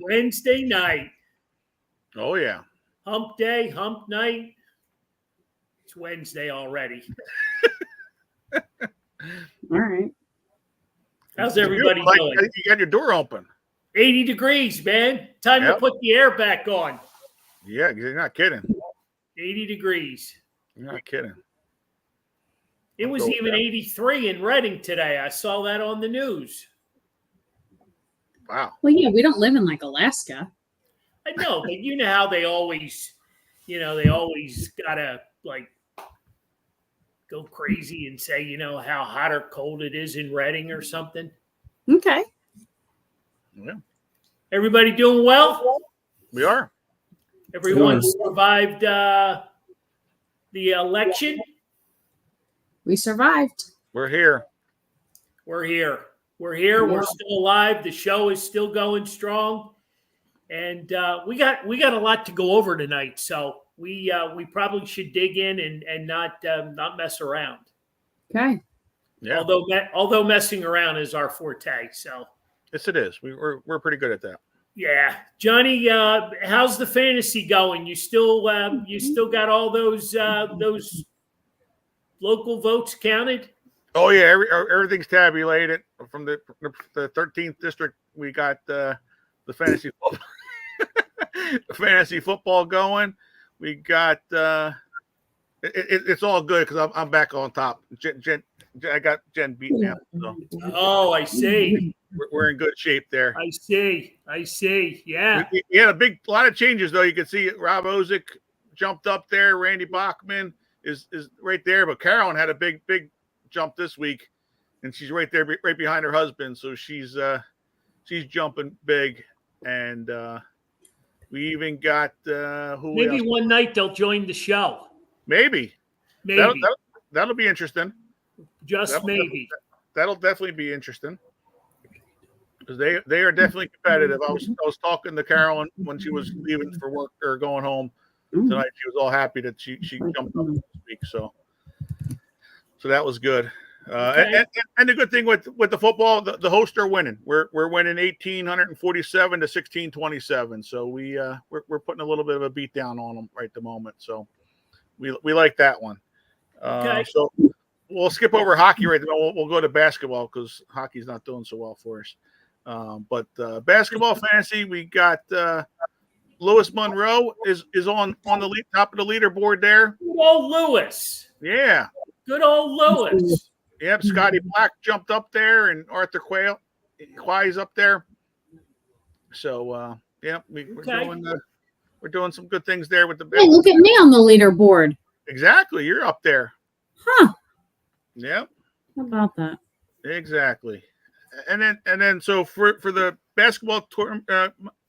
Wednesday night. Oh, yeah. Hump day, hump night. It's Wednesday already. All right. How's everybody doing? You got your door open. 80 degrees, man. Time to put the air back on. Yeah, you're not kidding. 80 degrees. You're not kidding. It was even 83 in Reading today. I saw that on the news. Wow. Well, yeah, we don't live in like Alaska. I know, but you know how they always gotta like go crazy and say, how hot or cold it is in Reading or something. Okay. Yeah. Everybody doing well? We are. Everyone survived the election. We survived. We're here. We're here. Yeah. We're still alive. The show is still going strong, and we got a lot to go over tonight. So we probably should dig in and not mess around. Okay. Yeah. Although messing around is our forte. So yes, it is. We're pretty good at that. Yeah, Johnny, how's the fantasy going? You still got all those local votes counted? Oh yeah, everything's tabulated from the 13th district. We got the fantasy fantasy football going. We got it's all good because I'm back on top. I got Jen beat now. So. Oh, I see. We're in good shape there. I see. Yeah. We had a lot of changes though. You can see Rob Ozick jumped up there. Randy Bachman is right there, but Carolyn had a big jump this week, and she's right there, right behind her husband. So she's jumping big, and we even got who? Maybe else? one night they'll join the show. Maybe. That'll be interesting. That'll definitely be interesting. Because they are definitely competitive. I was talking to Carolyn when she was leaving for work or going home tonight. She was all happy that she jumped up this week. So that was good. Okay. And the good thing with the football, the hosts are winning. We're winning 1,847 to 1,627. So we're putting a little bit of a beat down on them right at the moment. So we like that one. Okay. So we'll skip over hockey right now. We'll go to basketball because hockey's not doing so well for us. But basketball fantasy, we got Lewis Monroe is on the top of the leaderboard there. Good old Lewis. Yeah. Good old Lewis. Yep. Scotty Black jumped up there, and Arthur Quay's up there. So we're doing some good things there with the. Hey, look at me on the leaderboard. Exactly, you're up there. Huh. Yep. How about that? Exactly. And then so for the basketball tour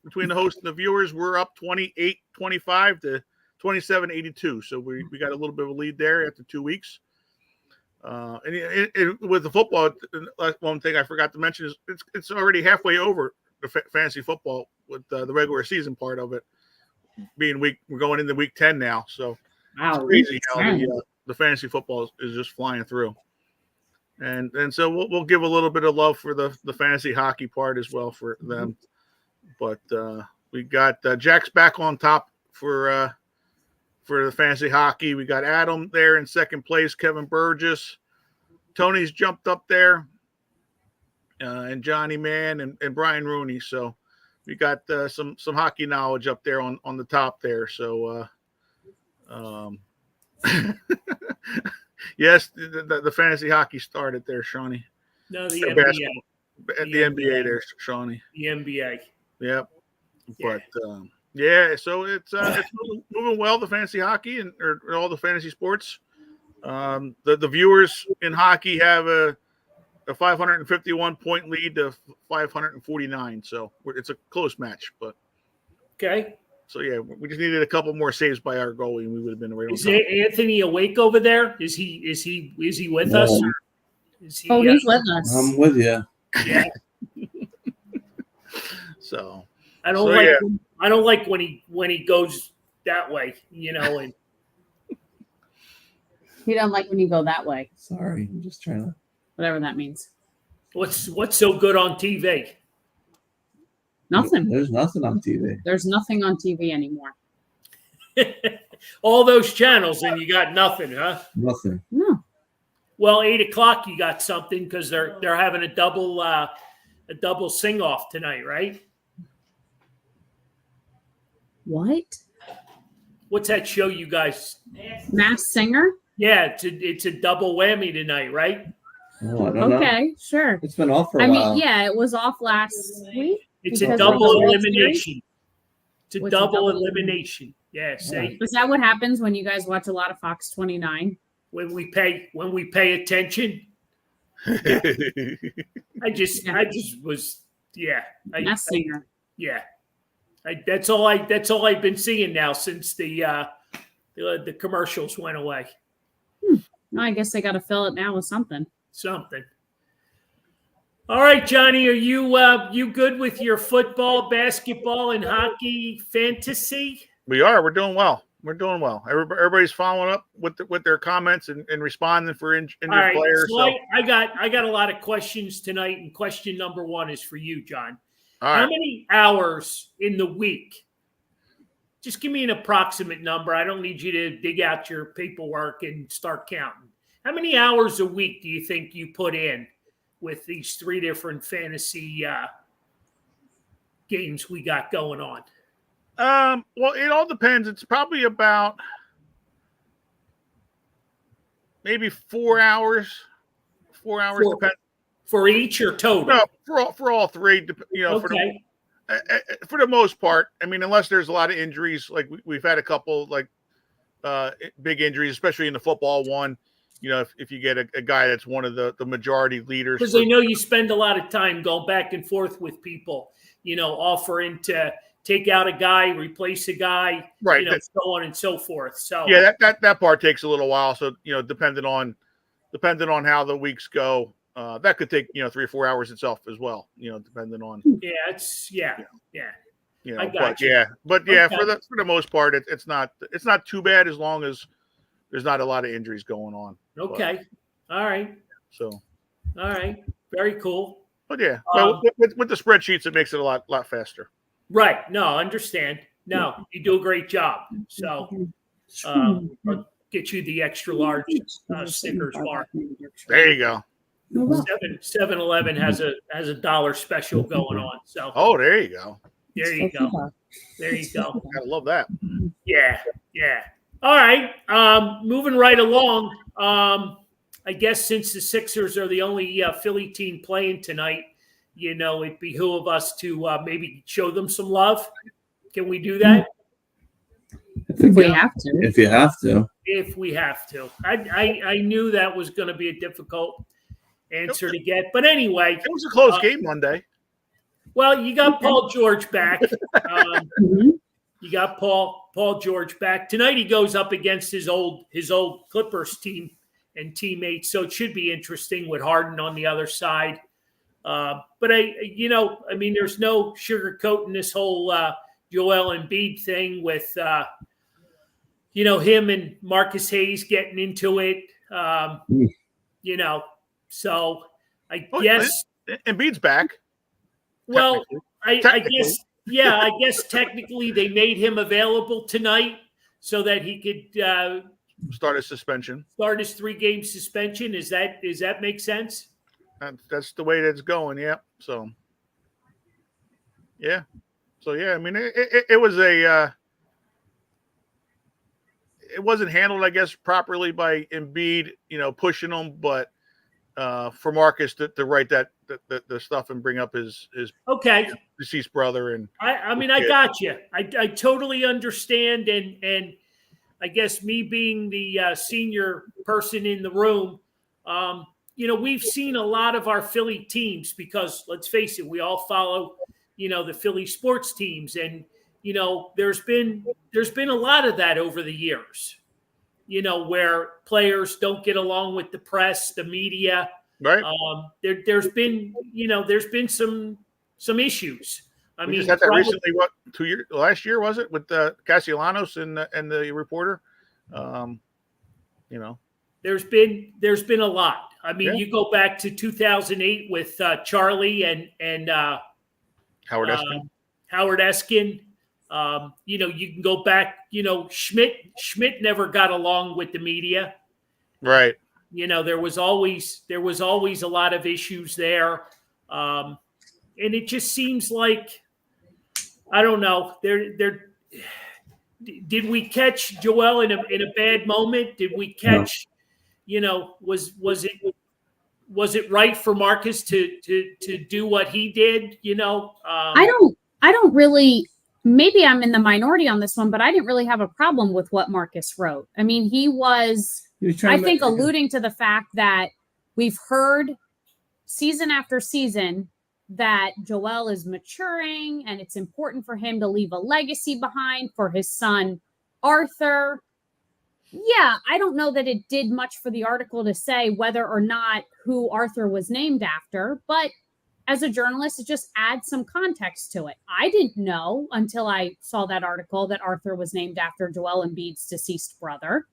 between the host and the viewers, we're up 28-25 to 27-82. So we got a little bit of a lead there after 2 weeks. And with the football, one thing I forgot to mention is it's already halfway over the fantasy football with the regular season part of it being we're going into week 10 now. So it's crazy how the fantasy football is just flying through. And so we'll give a little bit of love for the fantasy hockey part as well for them. But we got Jack's back on top for the fantasy hockey. We got Adam there in second place, Kevin Burgess. Tony's jumped up there, and Johnny Mann and Brian Rooney. So we got some hockey knowledge up there on the top there. So yes, the fantasy hockey started there, Shawnee. No, the NBA. The NBA there, Shawnee. The NBA. Yep. Yeah. But so it's moving well, the fantasy hockey or all the fantasy sports. The viewers in hockey have a 551 point lead to 549. So it's a close match, but okay. So yeah, we just needed a couple more saves by our goalie, and we would have been right on top. Is Anthony awake over there? Is he with us? Or is he, he's with us. I'm with you. Yeah. So I don't like when he goes that way, and You don't like when you go that way. Sorry, I'm just trying to. Whatever that means. what's so good on TV? Nothing. There's nothing on TV. There's nothing on TV anymore. All those channels, and you got nothing, huh? Nothing. No. Well, 8 o'clock you got something because they're having a double sing off tonight, right? What? What's that show you guys? Masked Singer? Yeah, it's a double whammy tonight, right? Oh, I don't know. Okay, sure. It's been off for a I while. mean, yeah, it was off last week. It's Because a of double the World elimination. It's a What's a double double elimination. Yeah, see, Is that what happens when you guys watch a lot of Fox 29? when we pay attention. I just was Masked Singer. That's all I've been seeing now since the commercials went away. No, I guess they got to fill it now with something. Something. All right, Johnny, are you good with your football, basketball, and hockey fantasy? We are. We're doing well. Everybody's following up with their comments and responding for injured All right, players. so I got a lot of questions tonight, and question number one is for you, John. All right. How many hours in the week? Just give me an approximate number. I don't need you to dig out your paperwork and start counting. How many hours a week do you think you put in with these 3 different fantasy games we got going on? Well, it all depends. It's probably about maybe 4 hours. 4 hours depends. For each or total? No, for all 3. Okay. For the most part. I mean, unless there's a lot of injuries, like we've had a couple like big injuries, especially in the football one. If you get a guy that's one of the majority leaders, because I know you spend a lot of time going back and forth with people, offering to take out a guy, replace a guy, right? So on and so forth. So yeah, that part takes a little while. So depending on how the weeks go, that could take 3 or 4 hours itself as well. Depending on I got you. Okay. For the most part, it's not too bad as long as there's not a lot of injuries going on. Okay. All right. So. All right. Very cool. But yeah, with the spreadsheets, it makes it a lot faster. Right. No, understand. No, you do a great job. So I'll get you the extra large Snickers bar. There you go. 7-Eleven has a dollar special going on. So there you go. There you go. Gotta love that. Yeah. All right. Moving right along. I guess since the Sixers are the only Philly team playing tonight, it behoove us to maybe show them some love. Can we do that? If we have to. If you have to. If we have to. I knew that was going to be a difficult answer to get. But anyway. It was a close game Monday. Well, you got Paul George back. You got Paul George back. Tonight he goes up against his old Clippers team and teammates. So it should be interesting with Harden on the other side. But I mean, there's no sugarcoating this whole Joel Embiid thing with him and Marcus Hayes getting into it. So I guess Embiid's back. Well, I guess technically they made him available tonight so that he could start his suspension. Start his 3-game suspension. Does that make sense? That's the way that's going. Yeah. So. Yeah. I mean, it was it wasn't handled, I guess, properly by Embiid. Pushing him, but for Marcus to write the stuff and bring up his deceased brother, and I mean, I got you. I totally understand, and I guess me being the senior person in the room, we've seen a lot of our Philly teams because let's face it, we all follow the Philly sports teams, and there's been a lot of that over the years. Where players don't get along with the press, the media. Right. There's been some issues. We just had that recently. What, last year was it with Castellanos and the reporter? There's been a lot. I mean, you go back to 2008 with Charlie and Howard Eskin. Howard Eskin. You can go back. Schmidt never got along with the media. Right. There was always a lot of issues there, and it just seems like, I don't know. Did we catch Joel in a bad moment? Did we catch? Was it right for Marcus to do what he did? I don't really. Maybe I'm in the minority on this one, but I didn't really have a problem with what Marcus wrote. I mean, he was I think alluding to the fact that we've heard season after season that Joel is maturing and it's important for him to leave a legacy behind for his son, Arthur. Yeah, I don't know that it did much for the article to say whether or not who Arthur was named after, but as a journalist, it just adds some context to it. I didn't know until I saw that article that Arthur was named after Joel Embiid's deceased brother.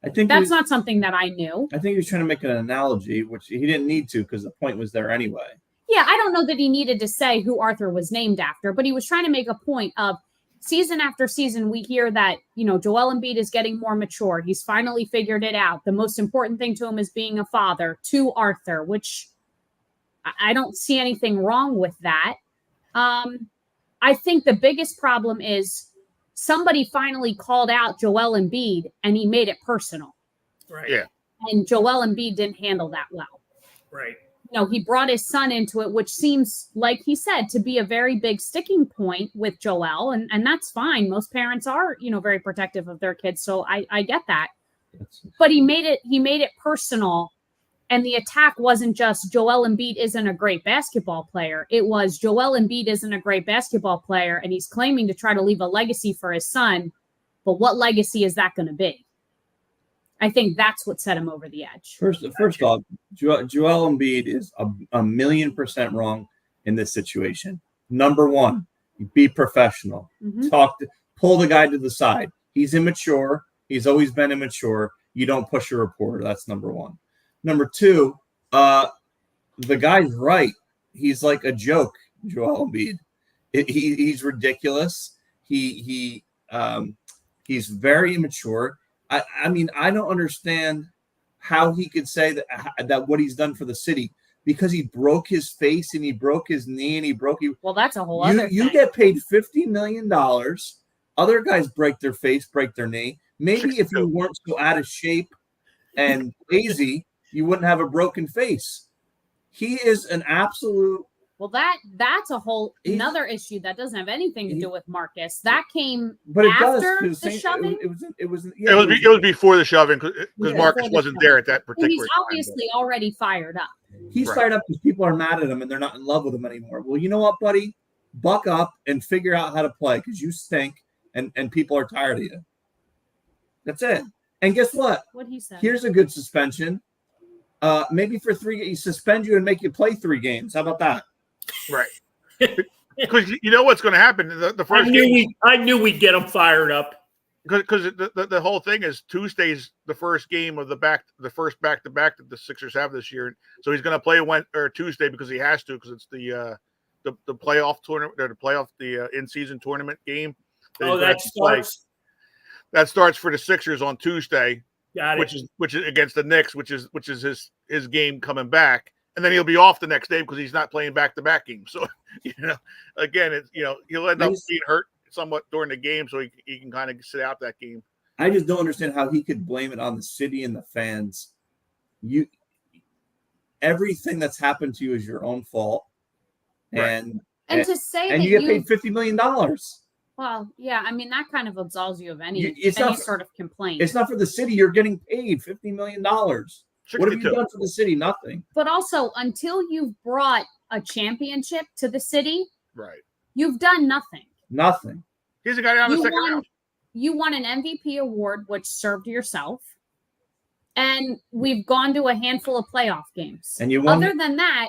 I think that's not something that I knew. I think he was trying to make an analogy, which he didn't need to because the point was there anyway. Yeah, I don't know that he needed to say who Arthur was named after, but he was trying to make a point of season after season, we hear that, Joel Embiid is getting more mature. He's finally figured it out. The most important thing to him is being a father to Arthur, which I don't see anything wrong with that. I think the biggest problem is somebody finally called out Joel Embiid and he made it personal. Right. Yeah. And Joel Embiid didn't handle that well. Right. He brought his son into it, which seems, like he said, to be a very big sticking point with Joel. And that's fine. Most parents are, very protective of their kids. So I get that. But he made it personal. And the attack wasn't just Joel Embiid isn't a great basketball player. It was Joel Embiid isn't a great basketball player, and he's claiming to try to leave a legacy for his son. But what legacy is that going to be? I think that's what set him over the edge. First off, Joel Embiid is a 1,000,000% wrong in this situation. Number one, be professional. Mm-hmm. Pull the guy to the side. He's immature. He's always been immature. You don't push a reporter. That's number one. Number two, the guy's right. He's like a joke, Joel Embiid. He's ridiculous. He's very immature. I mean, I don't understand how he could say that what he's done for the city, because he broke his face and he broke his knee and well, that's a whole other thing. You get paid $50 million. Other guys break their face, break their knee. Maybe if you weren't so out of shape and lazy, you wouldn't have a broken face. He is an absolute. Well, that's a whole another issue that doesn't have anything to do with Marcus. That came but it after does, the shoving. It was before the shoving because Marcus wasn't there at that particular He's time. obviously already fired up. He's fired up because people are mad at him and they're not in love with him anymore. Well, you know what, buddy? Buck up and figure out how to play because you stink and people are tired of you. That's it. And guess what? What he said. Here's a good suspension. Maybe for 3 games, suspend you and make you play 3 games. How about that? Right. Because you know what's going to happen. The first I knew we'd get them fired up. Because the whole thing is Tuesday's the first game of the first back-to-back that the Sixers have this year. So he's going to play Tuesday because he has to, because it's the playoff tournament or the in-season tournament game. That starts for the Sixers on Tuesday. Got it. Which is against the Knicks, which is his game coming back, and then he'll be off the next day because he's not playing back-to-back games. So again, he'll end up being hurt somewhat during the game, so he can kind of sit out that game. I just don't understand how he could blame it on the city and the fans. Everything that's happened to you is your own fault, right. and to say and that you get paid $50 million. Well, yeah, I mean, that kind of absolves you of any sort of complaint. It's not for the city. You're getting paid $50 million. What have you done for the city? Nothing. But also, until you've brought a championship to the city, right, you've done nothing. Nothing. He's a guy down the second round. You won an MVP award, which served yourself. And we've gone to a handful of playoff games. And you won. Other than that,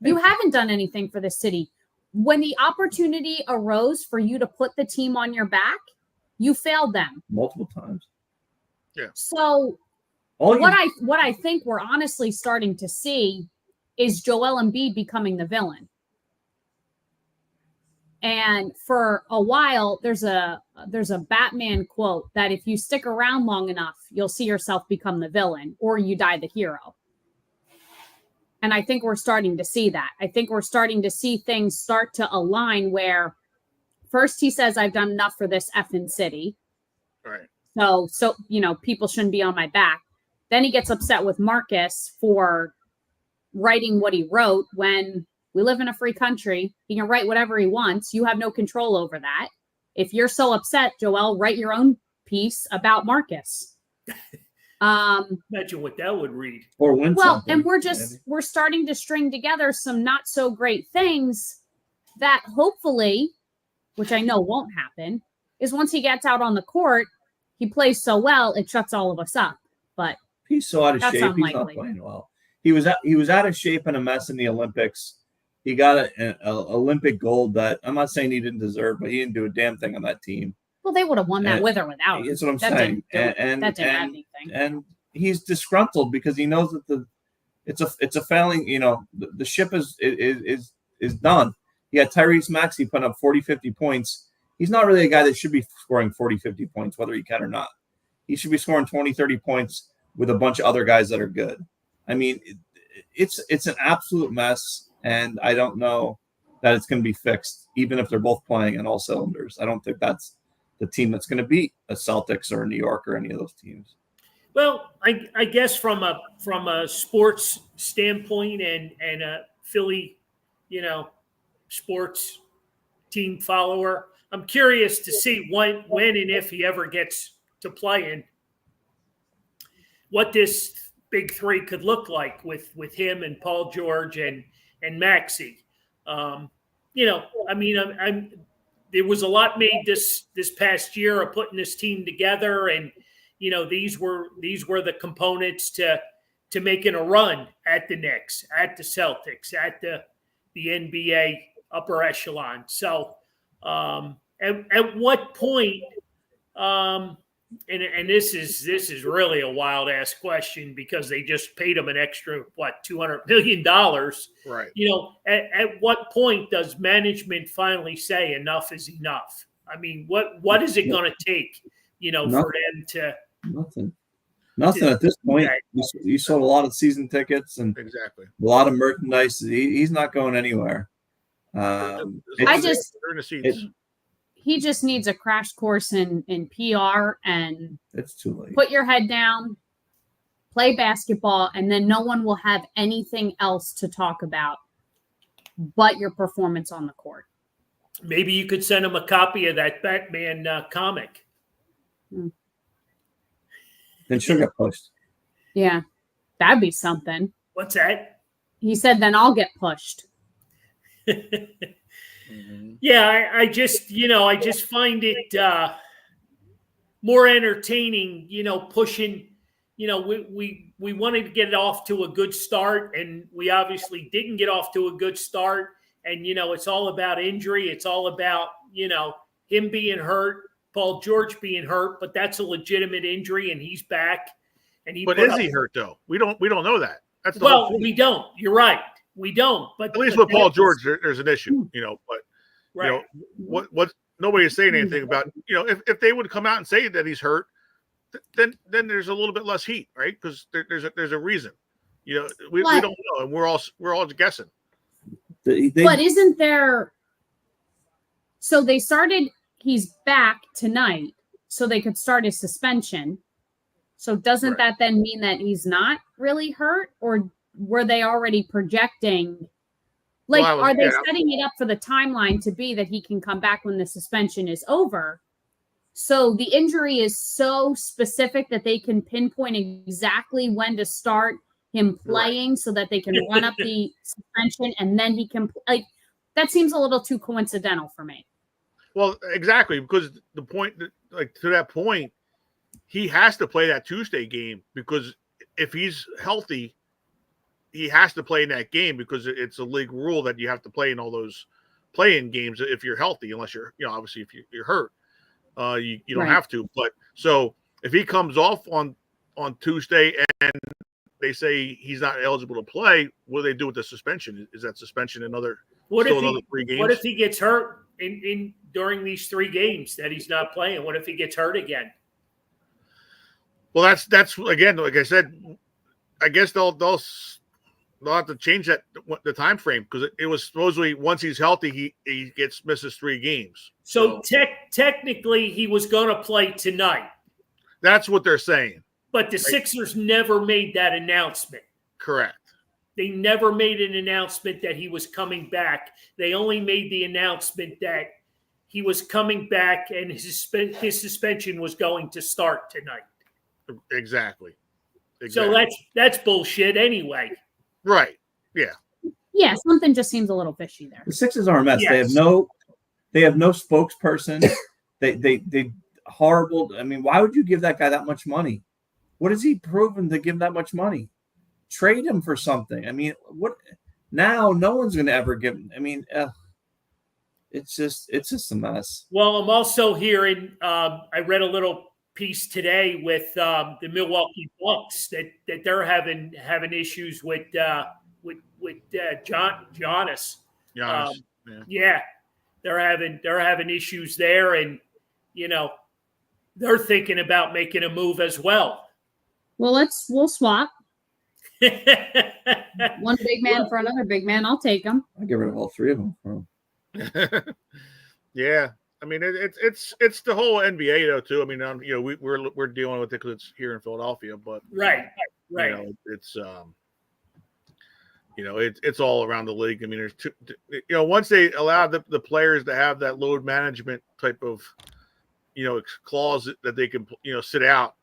you haven't done anything for the city. When the opportunity arose for you to put the team on your back, you failed them multiple times. Yeah. So what I think we're honestly starting to see is Joel Embiid becoming the villain. And for a while, there's a Batman quote that if you stick around long enough, you'll see yourself become the villain or you die the hero. And I think we're starting to see that. I think we're starting to see things start to align where first he says, I've done enough for this effing city. Right. So, people shouldn't be on my back. Then he gets upset with Marcus for writing what he wrote when we live in a free country. He can write whatever he wants. You have no control over that. If you're so upset, Joel, write your own piece about Marcus. Imagine what that would read. Or win something. And we're starting to string together some not so great things that hopefully, which I know won't happen, is once he gets out on the court, he plays so well, it shuts all of us up. But he's so out of shape. Unlikely. He's not playing well. He was out of shape and a mess in the Olympics. He got an Olympic gold that I'm not saying he didn't deserve, but he didn't do a damn thing on that team. Well, they would have won that with or without him. That's what I'm That saying. that didn't add anything. And he's disgruntled because he knows that it's a failing. The ship is done. He had Tyrese Maxey putting up 40, 50 points. He's not really a guy that should be scoring 40, 50 points, whether he can or not. He should be scoring 20, 30 points with a bunch of other guys that are good. I mean, it's an absolute mess, and I don't know that it's going to be fixed, even if they're both playing in all cylinders. I don't think that's the team that's going to beat a Celtics or a New York or any of those teams. Well, I guess from a sports standpoint and a Philly, sports team follower, I'm curious to see when and if he ever gets to play in what this big three could look like with him and Paul George and Maxey. There was a lot made this past year of putting this team together, and these were the components to making a run at the Knicks, at the Celtics, at the NBA upper echelon. So at what point? And this is really a wild ass question because they just paid him an extra $200 million. Right. At what point does management finally say enough is enough? I mean, what is it going to take? For them to nothing at this point. You sold a lot of season tickets and exactly a lot of merchandise. He's not going anywhere. He just needs a crash course in PR, and it's too late. Put your head down, play basketball, and then no one will have anything else to talk about but your performance on the court. Maybe you could send him a copy of that Batman comic. Then she'll get pushed. Yeah, that'd be something. What's that? He said, then I'll get pushed. Yeah, I just find it more entertaining, pushing, we wanted to get off to a good start, and we obviously didn't get off to a good start. And, it's all about injury. It's all about, him being hurt, Paul George being hurt, but that's a legitimate injury and he's back. And but is he hurt though? We don't know that. That's the well, we don't. You're right. We don't. But at least with Paul George, there's an issue, but right. What nobody is saying anything about, if they would come out and say that he's hurt, then there's a little bit less heat, right? Because there's a reason, we don't know, and we're all guessing. But isn't there? So they started. He's back tonight, so they could start his suspension. So doesn't that then mean that he's not really hurt, or were they already projecting? Like, are they setting it up for the timeline to be that he can come back when the suspension is over? So the injury is so specific that they can pinpoint exactly when to start him playing so that they can run up the suspension and then he can that seems a little too coincidental for me. Well, exactly, because the point, to that point, he has to play that Tuesday game because if he's healthy, he has to play in that game because it's a league rule that you have to play in all those play-in games if you're healthy, unless you're, obviously if you're hurt, you don't have to. But so if he comes off on Tuesday and they say he's not eligible to play, what do they do with the suspension? Is that suspension another 3 games? What if he gets hurt in during these 3 games that he's not playing? What if he gets hurt again? Well, that's again, like I said, I guess they'll have to change the time frame, because it was supposedly once he's healthy, he misses 3 games. So technically, he was going to play tonight. That's what they're saying. But the Sixers never made that announcement. Correct. They never made an announcement that he was coming back. They only made the announcement that he was coming back and his suspension was going to start tonight. Exactly. So that's bullshit anyway. Right. Yeah. Yeah, something just seems a little fishy there. The Sixers are a mess. Yes. They have no spokesperson. they horrible. I mean, why would you give that guy that much money? What has he proven to give that much money? Trade him for something. I mean, what now? No one's going to ever give him. I mean, it's just a mess. Well, I'm also hearing. I read a little piece today with the Milwaukee Bucks that they're having issues with Giannis. Yeah, they're having issues there, and they're thinking about making a move as well. Well, we'll swap. One big man for another big man. I'll take them. I'll get rid of all 3 of them. Yeah. I mean, it's the whole NBA though too. I mean, we're dealing with it because it's here in Philadelphia, but right. It's it's all around the league. I mean, there's once they allow the players to have that load management type of clause that they can sit out,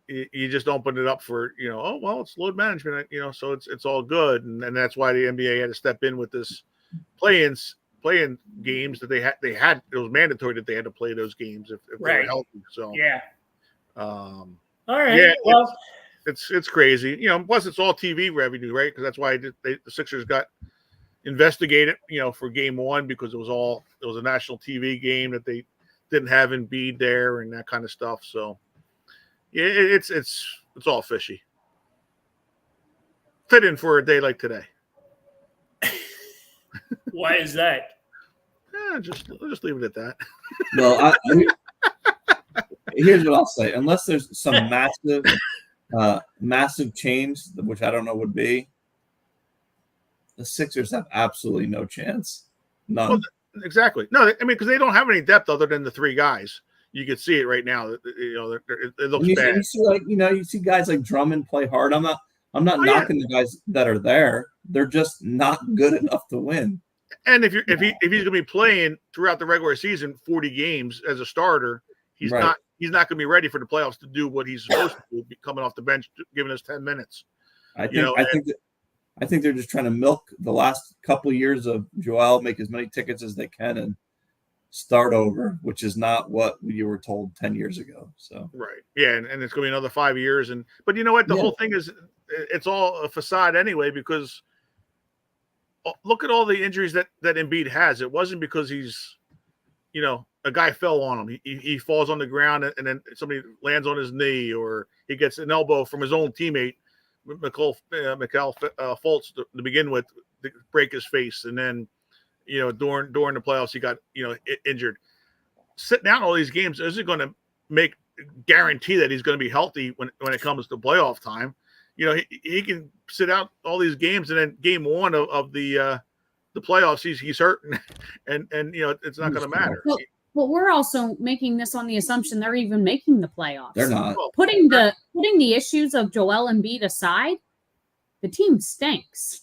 you just open it up for oh well, it's load management, so it's all good, and that's why the NBA had to step in with this playing games that they had. It was mandatory that they had to play those games if they were healthy. So yeah. All right. Yeah, well, it's crazy. Plus it's all TV revenue, right? Because that's why the Sixers got investigated, for Game 1, because it was a national TV game that they didn't have Embiid there and that kind of stuff. So yeah, it's all fishy. Fit in for a day like today. Why is that? Just leave it at that. Well, here's what I'll say. Unless there's some massive change, which I don't know would be, the Sixers have absolutely no chance. None. Well, exactly. No, I mean, because they don't have any depth other than the 3 guys. You can see it right now. It looks bad. You see, you see guys like Drummond play hard. I'm not knocking the guys that are there. They're just not good enough to win. And if he's going to be playing throughout the regular season 40 games as a starter, he's not going to be ready for the playoffs to do what he's supposed to do, be coming off the bench, giving us 10 minutes. I think they're just trying to milk the last couple of years of Joel, make as many tickets as they can, and start over, which is not what you were told 10 years ago. So right, yeah, and it's going to be another 5 years. But you know what? The whole thing is, it's all a facade anyway, because look at all the injuries that Embiid has. It wasn't because he's, a guy fell on him. He falls on the ground and then somebody lands on his knee, or he gets an elbow from his own teammate, Mikal Fultz, to begin with, to break his face. And then, during the playoffs, he got, injured. Sitting out all these games isn't going to guarantee that he's going to be healthy when it comes to playoff time. He can sit out all these games, and then game 1 of the playoffs, he's hurt, and it's not going to matter. Well, we're also making this on the assumption they're even making the playoffs. They're not. Putting the issues of Joel Embiid aside, the team stinks.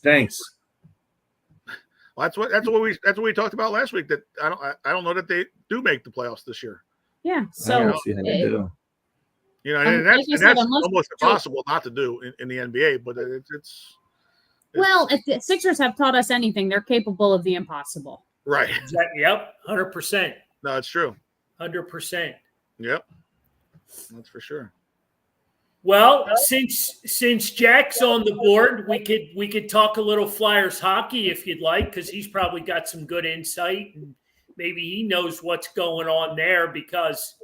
Well, that's what we talked about last week. That I don't know that they do make the playoffs this year. Yeah, so I don't see how they do. And that's almost impossible not to do in the NBA. But it's well, if the Sixers have taught us anything, they're capable of the impossible. Right. Yep, 100%. No, it's true. 100%. Yep, that's for sure. Well, since Jack's on the board, we could talk a little Flyers hockey if you'd like, because he's probably got some good insight, and maybe he knows what's going on there, because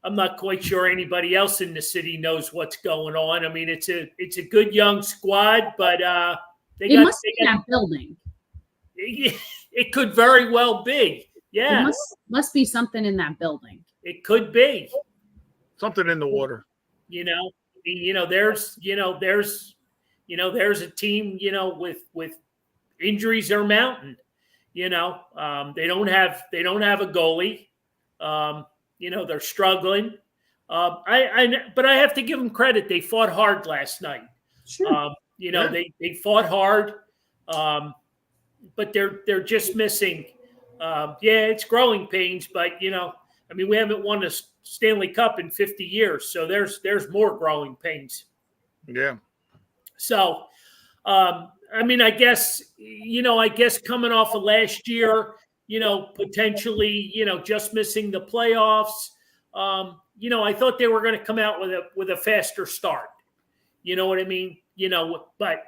I'm not quite sure anybody else in the city knows what's going on. I mean, it's a good young squad, but they must be that building. it could very well be. Yeah, There must be something in that building. it could be. Something in the water. There's a team, with injuries are mounting. They don't have a goalie. They're struggling. But I have to give them credit. They fought hard last night. Sure. They fought hard, but they're just missing. It's growing pains, but we haven't won a Stanley Cup in 50 years, so there's more growing pains. Yeah. So, I guess coming off of last year, potentially, just missing the playoffs. I thought they were going to come out with a faster start. You know what I mean? But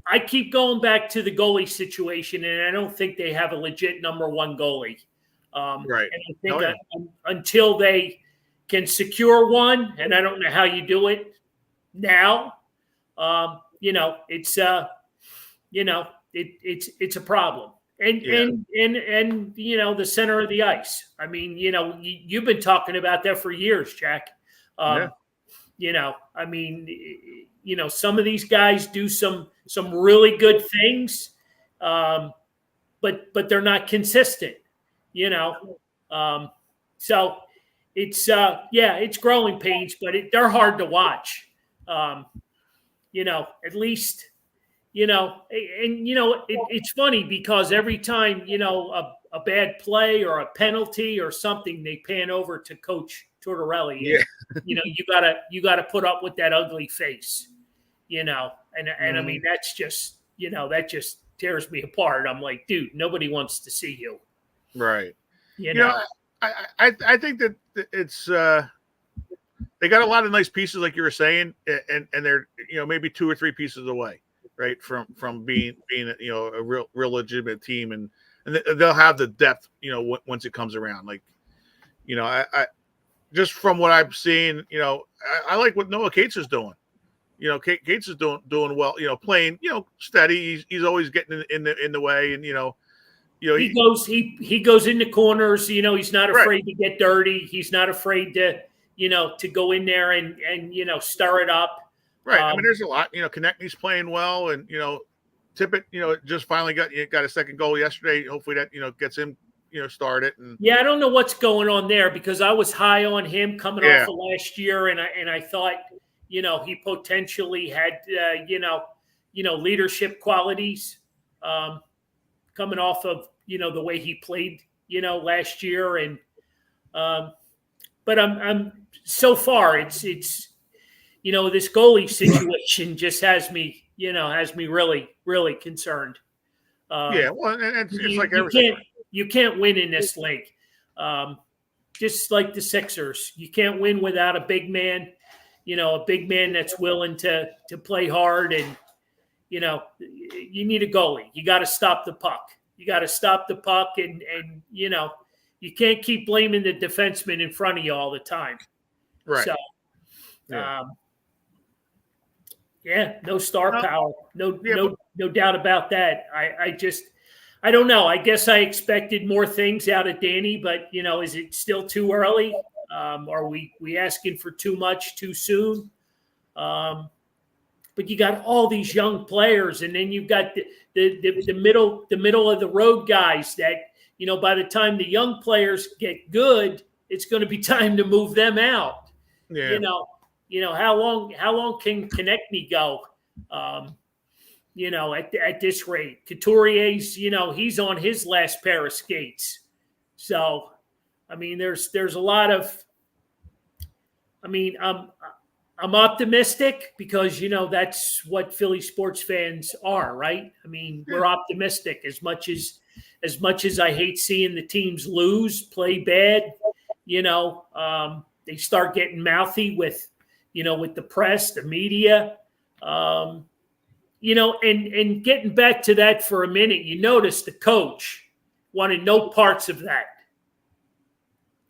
I keep going back to the goalie situation, and I don't think they have a legit number one goalie. Right. And I think until they can secure one, and I don't know how you do it now. It's it's a problem. And the center of the ice. You've been talking about that for years, Jack. Some of these guys do some really good things, but they're not consistent. So it's growing pains, but they're hard to watch. At least, it's funny because every time, a bad play or a penalty or something, they pan over to Coach Tortorelli. Yeah. And, you gotta put up with that ugly face, and that's just, that just tears me apart. I'm like, dude, nobody wants to see you. Right. I think that it's they got a lot of nice pieces, like you were saying, and they're maybe 2 or 3 pieces away, right, from being a real legitimate team, and they'll have the depth, once it comes around. Like, I just from what I've seen, I like what Noah Cates is doing. Cates is doing well. Playing steady. He's always getting in the way, and he goes into corners. He's not afraid to get dirty. He's not afraid to go in there and stir it up. Right. There's a lot. Konechny's playing well, and Tippett, just finally got a second goal yesterday. Hopefully that gets him started. And I don't know what's going on there, because I was high on him coming off of last year, and I thought he potentially had leadership qualities coming off of the way he played last year, and but I'm so far it's this goalie situation just has me really, really concerned. Well, and it's like everything. You can't win in this league. Just like the Sixers, you can't win without a big man. A big man that's willing to play hard, and you need a goalie. You got to stop the puck. And you can't keep blaming the defenseman in front of you all the time. Right. So, no star power. No doubt about that. I don't know. I guess I expected more things out of Danny, but is it still too early? Are we asking for too much too soon? But you got all these young players, and then you've got the middle of the road guys that by the time the young players get good, it's going to be time to move them out. Yeah. How long can Konechny go? At this rate, Couturier's, he's on his last pair of skates. So, there's a lot of, I'm optimistic because, that's what Philly sports fans are, right? We're optimistic as much as I hate seeing the teams lose, play bad, they start getting mouthy with the press, the media, and getting back to that for a minute, you notice the coach wanted no parts of that.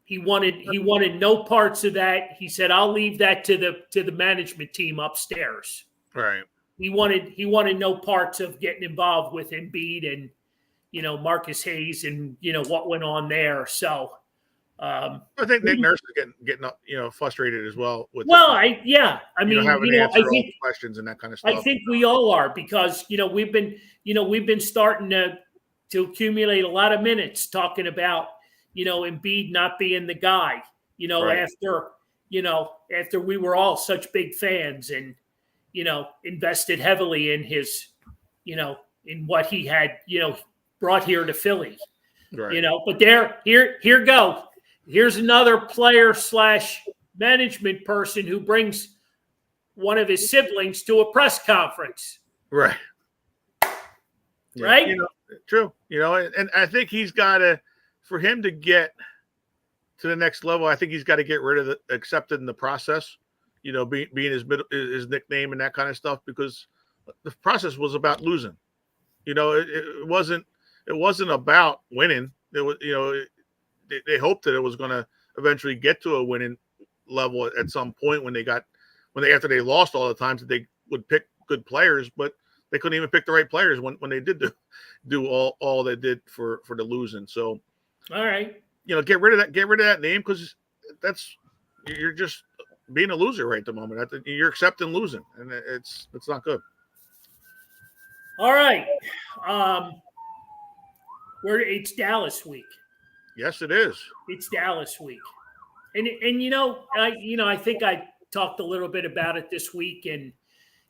He wanted no parts of that. He said, "I'll leave that to the management team upstairs." Right. he wanted no parts of getting involved with Embiid and, Marcus Hayes and, what went on there. So, I think Nick Nurse is getting frustrated as well with I mean, having to answer I think all the questions and that kind of stuff. I think we all are, because we've been starting to accumulate a lot of minutes talking about Embiid not being the guy, Right. after we were all such big fans and invested heavily in his in what he had brought here to Philly. Right. But here's another player / management person who brings one of his siblings to a press conference. Right. Yeah. Right. True. And I think he's got to, for him to get to the next level, I think he's got to get rid of the accepted in the process, being his nickname and that kind of stuff, because the process was about losing. It wasn't about winning. It was, they hoped that it was going to eventually get to a winning level at some point after they lost all the times that they would pick good players, but they couldn't even pick the right players when they did do all they did for the losing. So, all right, get rid of that name, because you're just being a loser right at the moment. You're accepting losing, and it's not good. All right, it's Dallas week. Yes, it is. It's Dallas week, and I think I talked a little bit about it this week, and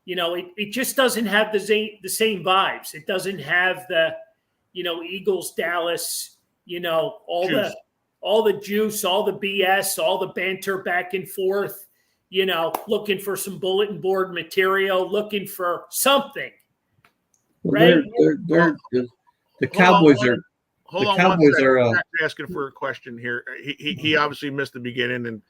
it just doesn't have the same vibes. It doesn't have the Eagles, Dallas, all juice. the juice, all the BS, all the banter back and forth. Looking for some bulletin board material, looking for something. Well, right? The Cowboys are. Hold the on Cowboys one are second. Asking for a question here. He obviously missed the beginning, and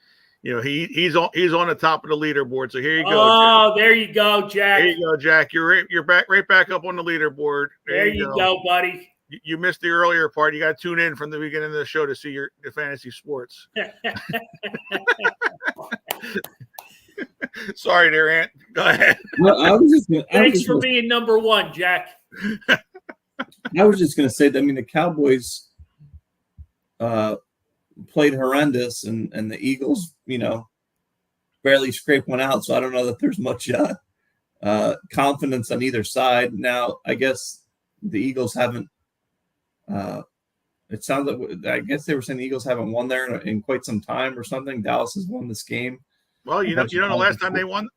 he's on the top of the leaderboard. So here you go. Oh, Jack. there you go, Jack. There you go, Jack. You're right back up on the leaderboard. There you go, buddy. You missed the earlier part. You got to tune in from the beginning of the show to see the fantasy sports. Sorry there, Ant. Go ahead. Well, Thanks for being number one, Jack. I was just going to say that, the Cowboys played horrendous, and the Eagles, barely scraped one out. So I don't know that there's much confidence on either side. Now, I guess the Eagles haven't. It sounds like, I guess they were saying the Eagles haven't won there in quite some time or something. Dallas has won this game. Well, you know the last time they won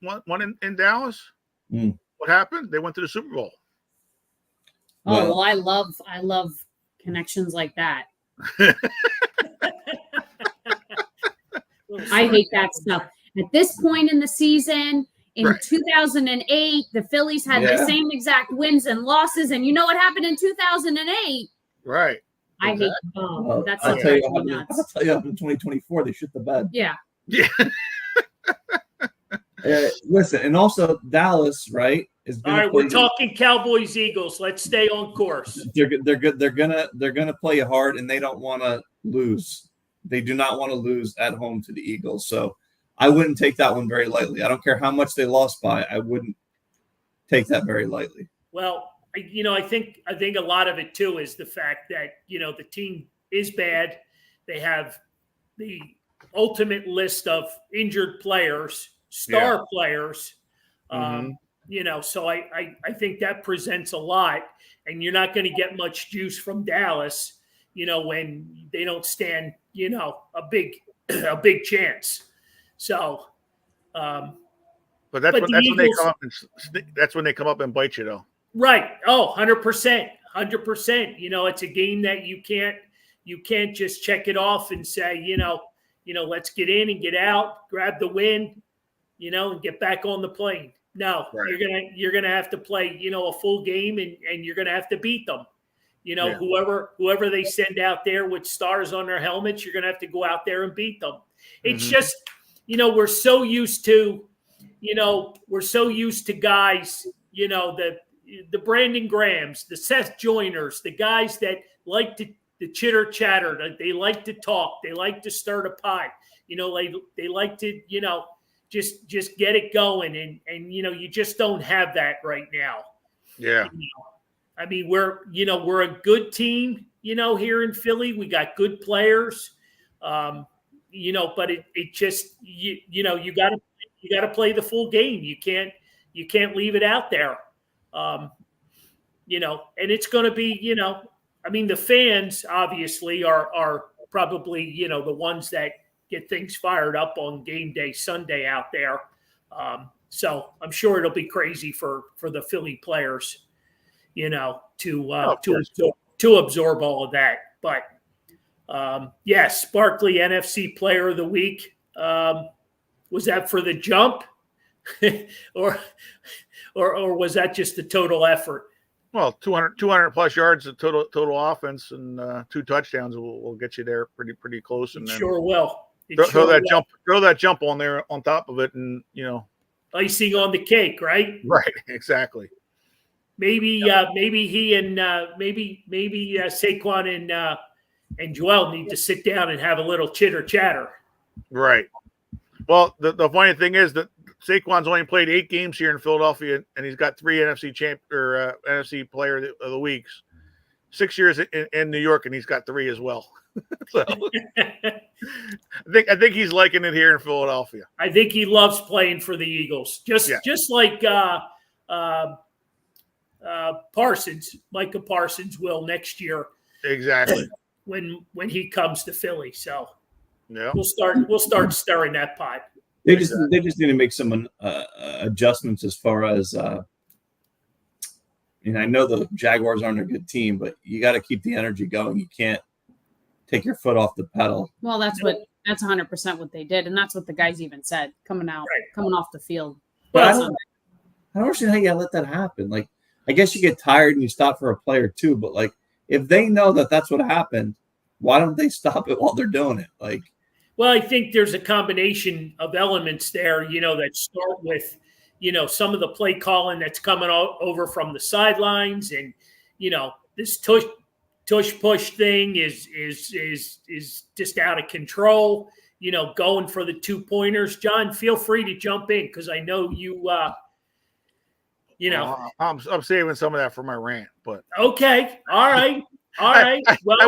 in Dallas, what happened? They went to the Super Bowl. Oh, well, I love connections like that. I hate that stuff. At this point in the season, in 2008, the Phillies had the same exact wins and losses, and you know what happened in 2008? Right. I hate. That's I'll tell you in 2024 they shit the bed. Yeah. Yeah. Listen, and also Dallas, right? All right, we're talking Cowboys Eagles. Let's stay on course. They're good. They're gonna play hard, and they don't want to lose. They do not want to lose at home to the Eagles. So I wouldn't take that one very lightly. I don't care how much they lost by. I wouldn't take that very lightly. Well, I think a lot of it too is the fact that the team is bad. They have the ultimate list of injured players, star players. So I think that presents a lot, and you're not going to get much juice from Dallas, when they don't stand, a big chance. So, but that's when they come up and bite you, though. Right. Oh, 100%. 100%. It's a game that you can't just check it off and say, let's get in and get out, grab the win, and get back on the plane. No, you're gonna have to play, a full game, and you're gonna have to beat them. Whoever they send out there with stars on their helmets, you're gonna have to go out there and beat them. It's just, we're so used to guys, the Brandon Grahams, the Seth Joyners, the guys that like to the chitter chatter, they like to talk, they like to stir the pot, they like to, just get it going, and you just don't have that right now. Yeah. I mean, we're a good team, here in Philly. We got good players, but it just you got to play the full game. You can't leave it out there, and it's going to be I mean, the fans obviously are probably the ones that get things fired up on game day Sunday out there. So I'm sure it'll be crazy for the Philly players, to absorb all of that. But yes, Barkley NFC Player of the Week. Was that for the jump, or was that just the total effort? Well, 200 plus yards of total offense and 2 touchdowns will get you there pretty close. And It then sure will. Throw that jump on there on top of it, and icing on the cake, right? Right, exactly. Maybe he and maybe Saquon and Joel need to sit down and have a little chitter chatter. Right. Well, the funny thing is that Saquon's only played 8 games here in Philadelphia, and he's got 3 NFC Player of the Weeks. 6 years in New York, and he's got 3 as well. So I think he's liking it here in Philadelphia. I think he loves playing for the Eagles, just like Micah Parsons will next year. Exactly. When he comes to Philly, so yeah, we'll start stirring that pot. They just need to make some adjustments as far as. And I know the Jaguars aren't a good team, but you got to keep the energy going. You can't take your foot off the pedal. Well, that's 100% what they did, and that's what the guys even said coming off the field. But I don't understand how you gotta let that happen. Like, I guess you get tired and you stop for a play or two, but like, if they know that that's what happened, why don't they stop it while they're doing it? Like, well, I think there's a combination of elements there, that start with, some of the play calling that's coming over from the sidelines, and this tush push thing is just out of control. Going for the 2-pointers. John, feel free to jump in because I know you. I'm saving some of that for my rant, but okay, all right. Well,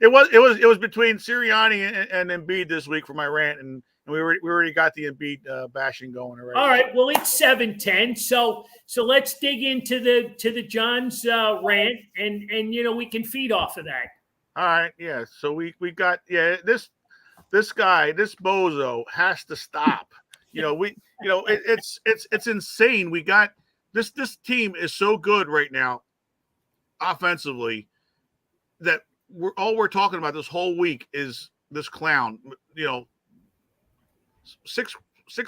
it was between Sirianni and Embiid this week for my rant, and we already got the Embiid bashing going already. All right, well, it's 7:10, so let's dig into the John's rant, and we can feed off of that. All right, yeah. So we got this guy, this bozo has to stop. It's insane. We got this team is so good right now offensively that we're talking about this whole week is this clown. Six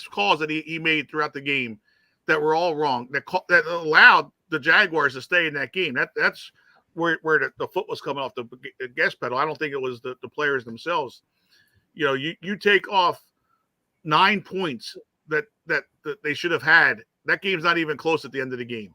calls that he made throughout the game that were all wrong, that allowed the Jaguars to stay in that game. That's where the foot was coming off the gas pedal. I don't think it was the players themselves. You take off 9 points that they should have had. That game's not even close at the end of the game.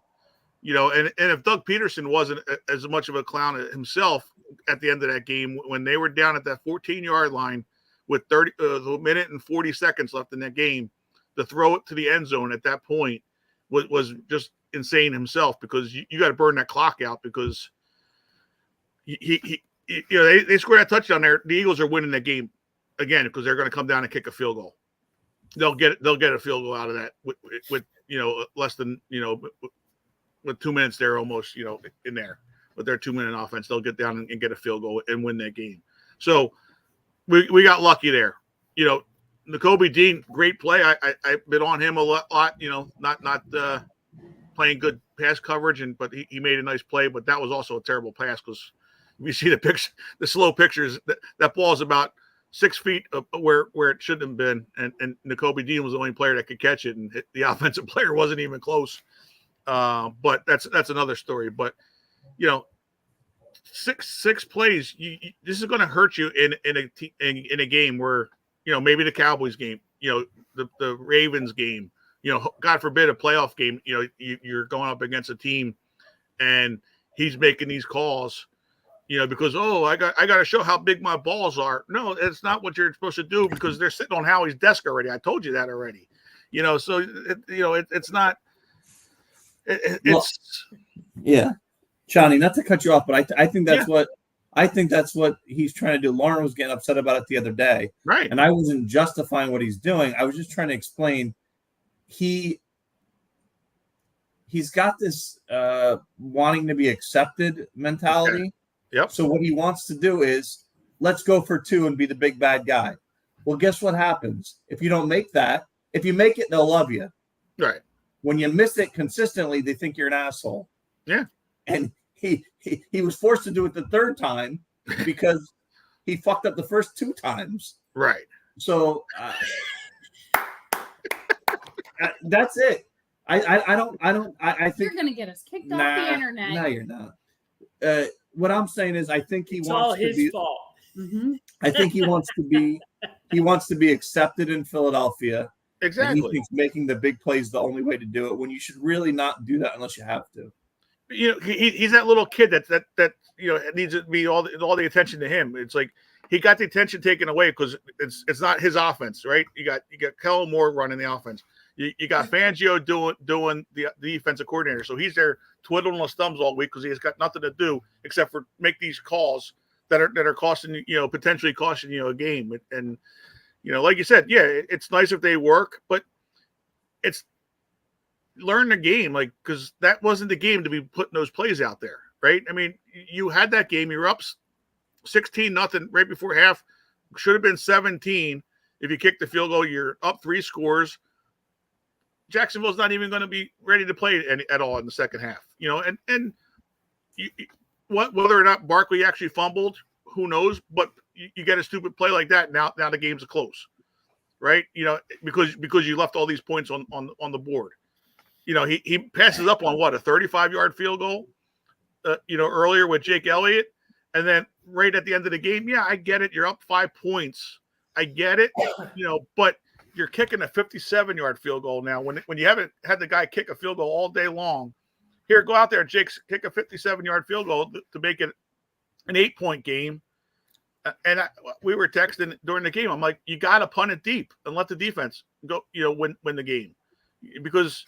And if Doug Peterson wasn't as much of a clown himself at the end of that game, when they were down at that 14-yard line with a minute and 40 seconds left in that game, to throw it to the end zone at that point was just insane himself, because you got to burn that clock out, because they scored that touchdown there. The Eagles are winning that game again because they're going to come down and kick a field goal. They'll get a field goal out of that with less than with 2 minutes there almost in there with their 2-minute offense. They'll get down and get a field goal and win that game. So we got lucky there. Nakobe Dean, great play. I've been on him a lot. Not playing good pass coverage, but he made a nice play. But that was also a terrible pass, because you see the slow pictures. That ball is about 6 feet where it shouldn't have been, and Nakobe Dean was the only player that could catch it, and the offensive player wasn't even close. But that's another story. But six plays. This is going to hurt you in a game where maybe the Cowboys game, the Ravens game, God forbid a playoff game. You're going up against a team, and he's making these calls. Because I got to show how big my balls are. No, it's not what you're supposed to do, because they're sitting on Howie's desk already. I told you that already. So it's not. It's yeah, Johnny. Not to cut you off, but I think that's what he's trying to do. Lauren was getting upset about it the other day, right, and I wasn't justifying what he's doing. I was just trying to explain he's got this wanting to be accepted mentality. Okay. Yep. So what he wants to do is let's go for 2 and be the big bad guy. Well, guess what happens? If you don't make that, if you make it, they'll love you. Right. When you miss it consistently, they think you're an asshole. Yeah. And he was forced to do it the 3rd time because he fucked up the first 2 times. Right. So that's it. I think you're gonna get us kicked off the internet. No, you're not. What I'm saying is, I think it's all his fault. Mm-hmm. I think he wants to be accepted in Philadelphia. Exactly. And he thinks making the big play is the only way to do it when you should really not do that unless you have to. He's that little kid that needs to be all the attention to him. It's like he got the attention taken away because it's not his offense, right? You got Kellen Moore running the offense. You got Fangio doing the defensive coordinator, so he's there twiddling his thumbs all week because he's got nothing to do except for make these calls that are costing potentially costing a game. And like you said, yeah, it's nice if they work, but it's learn the game, like, because that wasn't the game to be putting those plays out there, right? I mean, you had that game, you were up 16-0 right before half, should have been 17. If you kick the field goal, you're up 3 scores. Jacksonville's not even going to be ready to play at all in the second half, and whether or not Barkley actually fumbled, who knows? But you get a stupid play like that. Now the game's close, right? Because you left all these points on the board. He passes up on a 35-yard field goal, earlier with Jake Elliott, and then right at the end of the game, yeah, I get it. You're up 5 points. I get it, but you're kicking a 57-yard field goal now when you haven't had the guy kick a field goal all day long. Here, go out there, Jake, kick a 57-yard field goal to make it an 8-point game. And we were texting during the game. I'm like, you got to punt it deep and let the defense go, win the game, because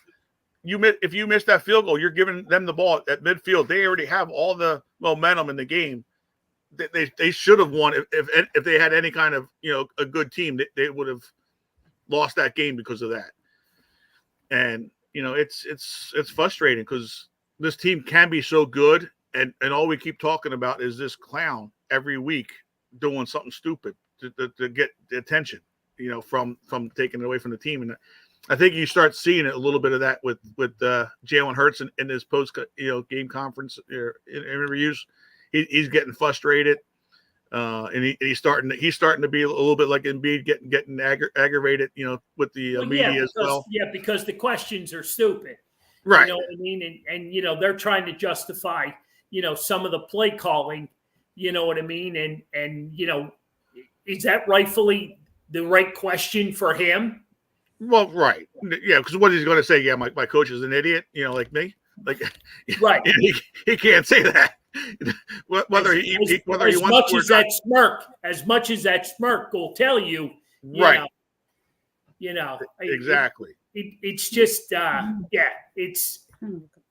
if you miss that field goal, you're giving them the ball at midfield. They already have all the momentum in the game. They should have won if they had any kind of a good team. They would have lost that game because of that. And it's frustrating because this team can be so good, and all we keep talking about is this clown every week doing something stupid to get the attention, from taking it away from the team. And I think you start seeing it a little bit of that with Jalen Hurts in his post game conference interviews. He's getting frustrated, and he's starting to be a little bit like Embiid, getting aggravated, with the media as well. Yeah, because the questions are stupid, right? You know what I mean? And they're trying to justify some of the play calling. You know what I mean? And is that rightfully the right question for him? Well, right. Yeah, because what he's going to say, yeah, my coach is an idiot, like me. Like, right. He can't say that. Whether as much as that smirk will tell you, right. Exactly. It's just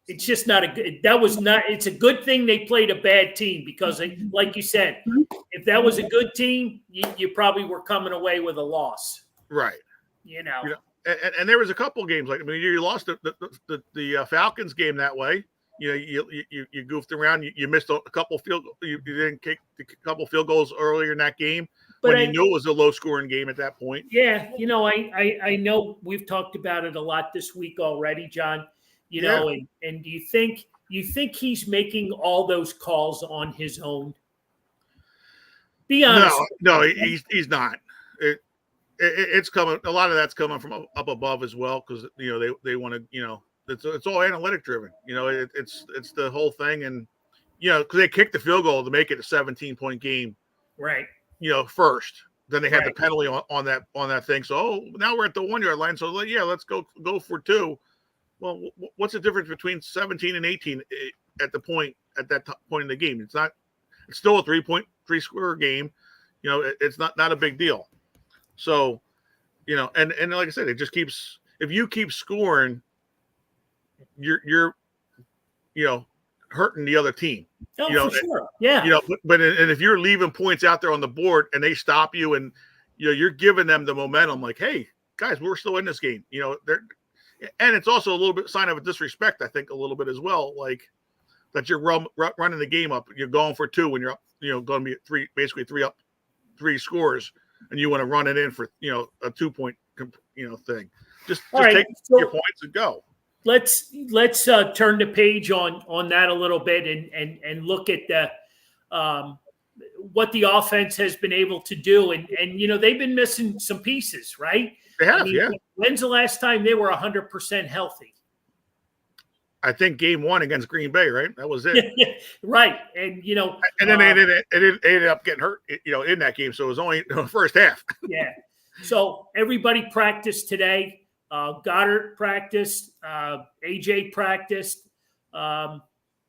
it's just not a good. It's a good thing they played a bad team, because like you said, if that was a good team, you probably were coming away with a loss. Right. And there was a couple games, like, I mean, you lost the Falcons game that way. You goofed around. You missed a couple you didn't kick a couple field goals earlier in that game, but when you knew it was a low scoring game at that point. Yeah, I know we've talked about it a lot this week already, John. And do you think he's making all those calls on his own? Be honest. No, he's not. It's coming. A lot of that's coming from up above as well, because they want to. It's all analytic driven. It's the whole thing, and because they kicked the field goal to make it a 17-point game. Right. First. Then they had the penalty on that thing. So now we're at the 1-yard line. So yeah, let's go for 2. Well, what's the difference between 17 and 18 at that point in the game? It's still a 3-score game. It's not a big deal. So, and like I said, it just keeps if you keep scoring, you're hurting the other team. Oh, for sure. Yeah. But if you're leaving points out there on the board and they stop you and you're giving them the momentum, like, hey guys, we're still in this game. And it's also a little bit sign of a disrespect, I think, a little bit as well, like that you're running the game up. You're going for 2 when you're up, going to be basically 3 scores, and you want to run it in for a 2-point thing. Just take your points and go. Let's turn the page on that a little bit and look at the what the offense has been able to do, and they've been missing some pieces, right? They have, yeah. When's the last time they were 100% healthy? I think game 1 against Green Bay, right? That was it. Right. And, and then they ended up getting hurt, in that game. So it was only the first half. Yeah. So everybody practiced today. Goddard practiced. AJ practiced.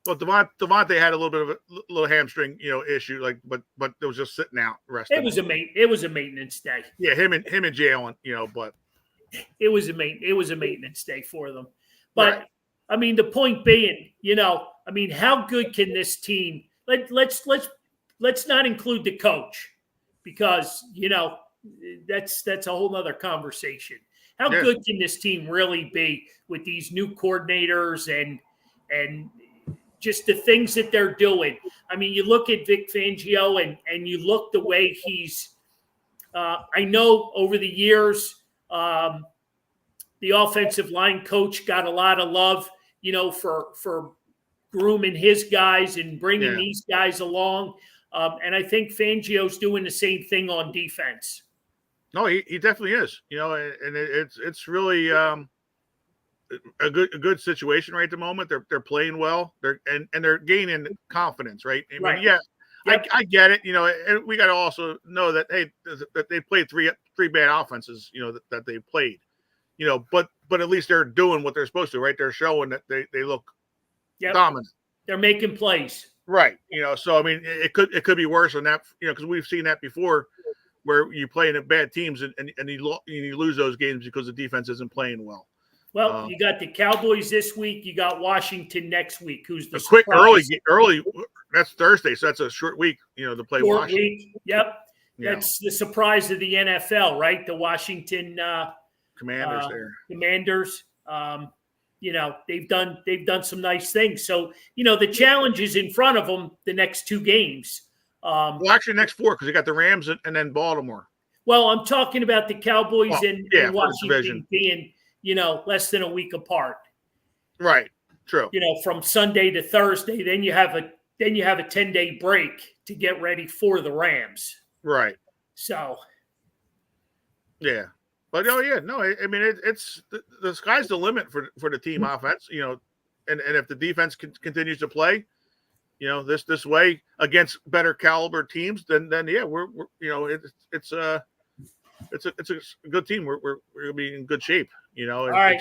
Well, Devontae had a little bit of a little hamstring, issue, but it was just sitting out resting. It was a maintenance day. Yeah, him and Jalen, but it was a maintenance day for them. But right. I mean, the point being, how good can this team? Let's not include the coach, because that's a whole other conversation. How good can this team really be with these new coordinators and just the things that they're doing? I mean, you look at Vic Fangio and you look the way he's. I know over the years, the offensive line coach got a lot of love, for grooming his guys and bringing these guys along. And I think Fangio's doing the same thing on defense. No, he definitely is, and it's really a good situation right at the moment. They're playing well. They're gaining confidence, right? I mean, right. Yeah, yep. I get it, and we got to also know that, hey, that they played three bad offenses, that they played, but at least they're doing what they're supposed to, right? They're showing that they look dominant. They're making plays. Right. So I mean, it could be worse than that, because we've seen that before, where you play in bad teams and you lose those games because the defense isn't playing well. Well, you got the Cowboys this week. You got Washington next week. Who's the quick early? That's Thursday, so that's a short week. To play short Washington. Week. Yep. That's the surprise of the NFL, right? The Washington Commanders there. Commanders. They've done some nice things. So the challenge is in front of them the next 2 games. Well, actually, next 4, because you got the Rams and then Baltimore. Well, I'm talking about the Cowboys and Washington being less than a week apart. Right. True. From Sunday to Thursday, then you have a 10-day break to get ready for the Rams. Right. So. Yeah. But I mean, it's the sky's the limit for the team offense, and if the defense continues to play, this way against better caliber teams, then we're it's a good team. We're gonna be in good shape, All right.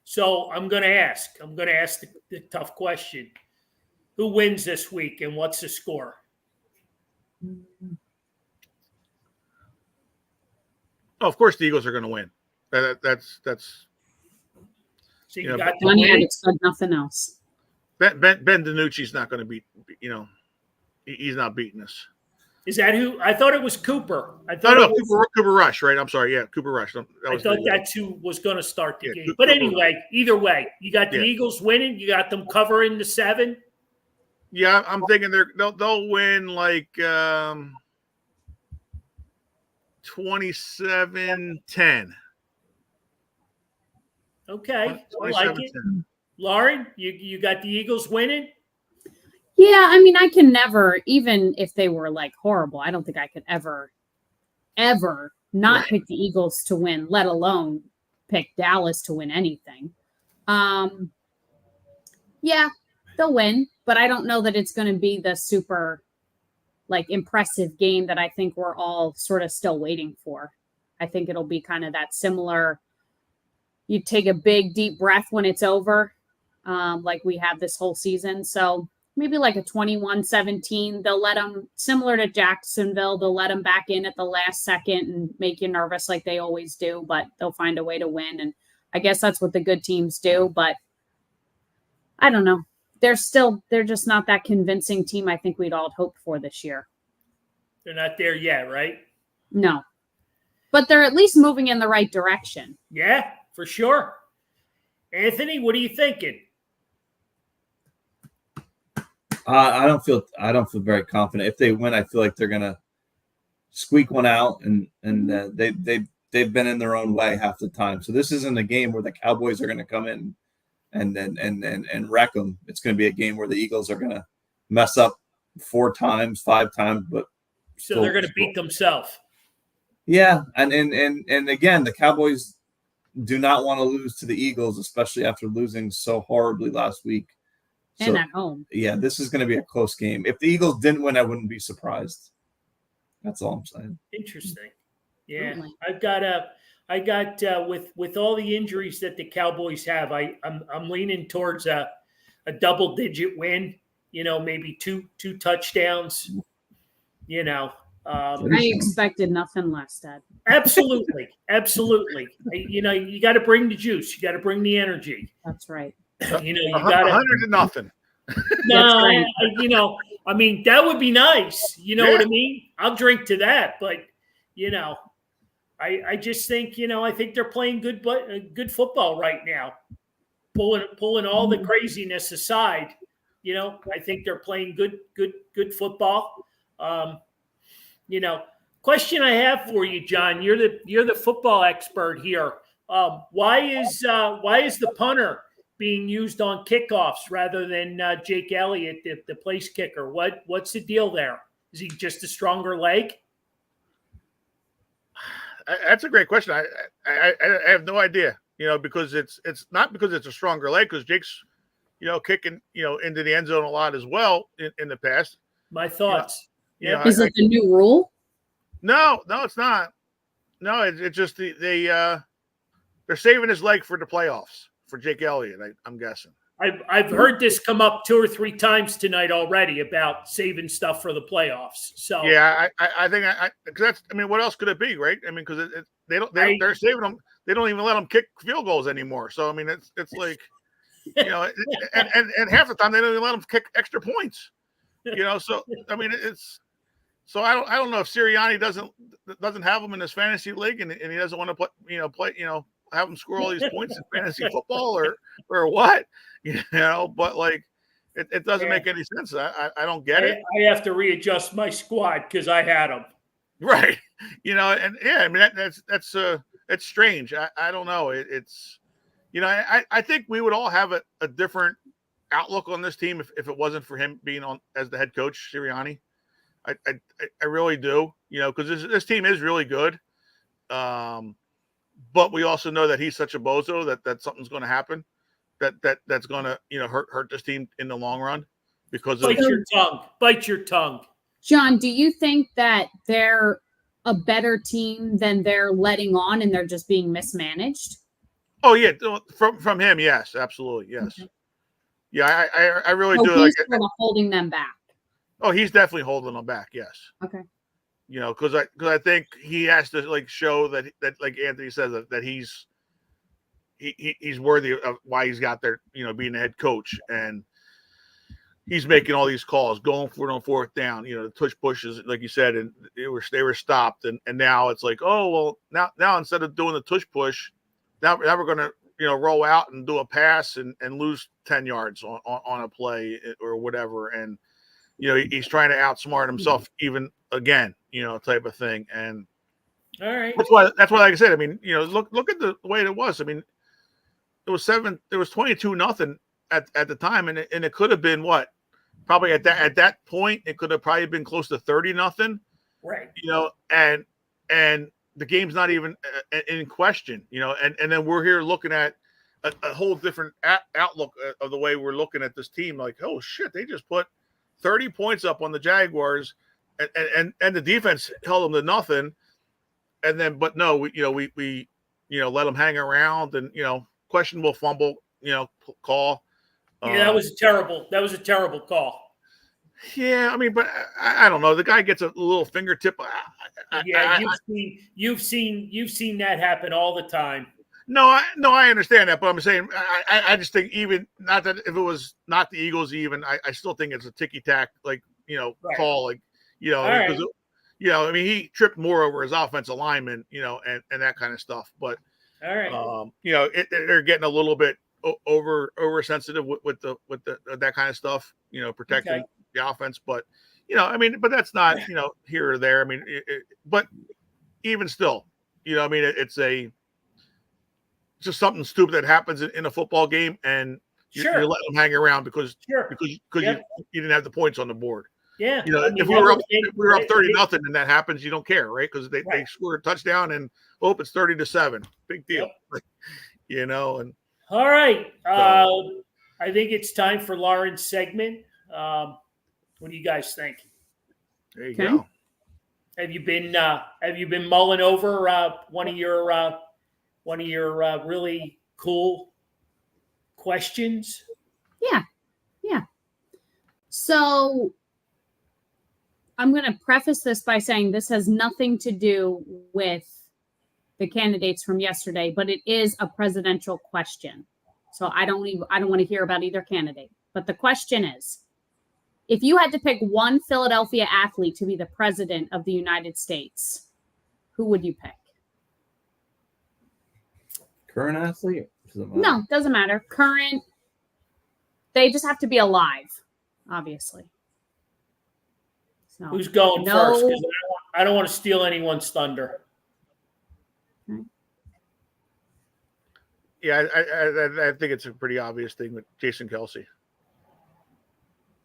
So I'm gonna ask the tough question: who wins this week, and what's the score? Oh, of course, the Eagles are going to win. That's. So you got the money. I'd expect nothing else. Ben DiNucci's not going to beat. He's not beating us. Is that who? I thought it was Cooper. Cooper Rush, right? I'm sorry. Yeah, Cooper Rush. I thought that's who was going to start the game. But anyway, either way, you got the Eagles winning. You got them covering the 7. Yeah, I'm thinking they'll win like 27-10. Okay, I like it. Lauren, you got the Eagles winning? Yeah, I mean, I can never, even if they were like horrible, I don't think I could ever not pick the Eagles to win, let alone pick Dallas to win anything. Yeah, they'll win, but I don't know that it's going to be the super impressive game that I think we're all sort of still waiting for. I think it'll be kind of that similar. You take a big deep breath when it's over, like we have this whole season. So maybe like a 21-17. They'll let them, similar to Jacksonville, they'll let them back in at the last second and make you nervous like they always do, but they'll find a way to win. And I guess that's what the good teams do. But I don't know. They're just not that convincing team I think we'd all hoped for this year. They're not there yet, right? No. But they're at least moving in the right direction. Yeah, for sure. Anthony, what are you thinking? I don't feel very confident. If they win, I feel like they're gonna squeak one out, and they've been in their own way half the time. So this isn't a game where the Cowboys are gonna come in and wreck them. It's gonna be a game where the Eagles are gonna mess up 4 times, 5 times, but so they're gonna beat themselves. Yeah, and again, the Cowboys do not want to lose to the Eagles, especially after losing so horribly last week. And at home. Yeah, this is going to be a close game. If the Eagles didn't win, I wouldn't be surprised. That's all I'm saying. Interesting. Yeah, Certainly. I got with all the injuries that the Cowboys have, I'm leaning towards a double-digit win. Maybe two touchdowns. I expected nothing less, Dad. Absolutely. You got to bring the juice. You got to bring the energy. That's right. You got 100-0. No, that would be nice. You know what I mean? I'll drink to that, but I just think I think they're playing good football right now. Pulling all the craziness aside, I think they're playing good football. Question I have for you, John. You're the football expert here. Why is the punter being used on kickoffs rather than Jake Elliott, the place kicker? What's the deal there? Is he just a stronger leg? That's a great question. I have no idea. Because it's not because it's a stronger leg, because Jake's kicking into the end zone a lot as well in the past. My thoughts. Is it the new rule? No, it's not. No, it's just they're saving his leg for the playoffs for Jake Elliott. I'm guessing. I've heard this come up 2 or 3 times tonight already about saving stuff for the playoffs. So yeah, I think because that's. I mean, what else could it be, right? I mean, because they're saving them. They don't even let them kick field goals anymore. So I mean, it's like and half the time they don't even let them kick extra points. So I mean, it's. So I don't know if Sirianni doesn't have him in his fantasy league and he doesn't want to have him score all these points in fantasy football or what, but like it doesn't make any sense. I don't get it. I have to readjust my squad because I had them. Right. And yeah, I mean that's it's strange. I don't know. It's I think we would all have a different outlook on this team if it wasn't for him being on as the head coach, Sirianni. I really do, because this team is really good. But we also know that he's such a bozo that something's going to happen that's going to, hurt this team in the long run because Bite your tongue. John, do you think that they're a better team than they're letting on and they're just being mismanaged? Oh yeah. From him. Yes, absolutely. Yes. Okay. Yeah. I really do. He's sort of holding them back. Oh, he's definitely holding them back. Yes. Okay. Because I think he has to show that like Anthony says that he's worthy of why he's got there, being a head coach, and he's making all these calls, going for it on 4th down, the tush pushes, like you said, and they were stopped, and now it's like, oh well, now instead of doing the tush push, now we're gonna roll out and do a pass and lose 10 yards on a play or whatever, and he's trying to outsmart himself even again, type of thing. And all right, that's why, like I said, I mean, look at the way it was. I mean, it was 22-0 at the time, and it could have been what, probably at that point, it could have probably been close to 30-0, right? And the game's not even in question, and then we're here looking at a whole different outlook of the way we're looking at this team. Like, oh shit, they just put 30 points up on the Jaguars, and the defense held them to nothing. And then, but no, we let them hang around, and questionable fumble, call. Yeah, that was a terrible call. Yeah, I mean, but I don't know. The guy gets a little fingertip. You've seen that happen all the time. No, I understand that, but I'm saying I just think even not that if it was not the Eagles, even I still think it's a ticky tack, like right. Call, like because right. I mean he tripped more over his offensive lineman, and that kind of stuff. But all right, they're getting a little bit oversensitive with that kind of stuff, protecting the offense. But I mean, but that's not here or there. I mean, but even still, I mean, it's just something stupid that happens in a football game, and you're letting them hang around because you didn't have the points on the board. Yeah, I mean, if we were up 30-0 and that happens, you don't care, right? Because they score a touchdown and it's 30-7, big deal. Yep. And all right. I think it's time for Lauren's segment. What do you guys think? There you go. Have you been mulling over one of your really cool questions? Yeah. So I'm going to preface this by saying this has nothing to do with the candidates from yesterday, but it is a presidential question. So I don't want to hear about either candidate. But the question is, if you had to pick one Philadelphia athlete to be the president of the United States, who would you pick? Current athlete? No, doesn't matter. Current. They just have to be alive, obviously. So, who's going first? Because I don't want to steal anyone's thunder. Okay. Yeah, I think it's a pretty obvious thing with Jason Kelce.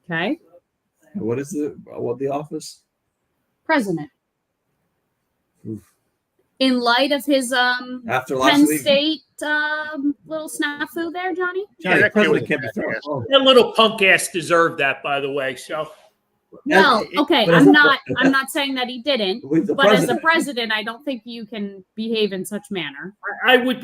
Okay. What is the office? President. Oof. In light of his after Penn State little snafu there, Johnny? Yeah, that president can't be thrown. That little punk ass deserved that, by the way. So no, okay. I'm not saying that he didn't, but as a president, I don't think you can behave in such manner. I would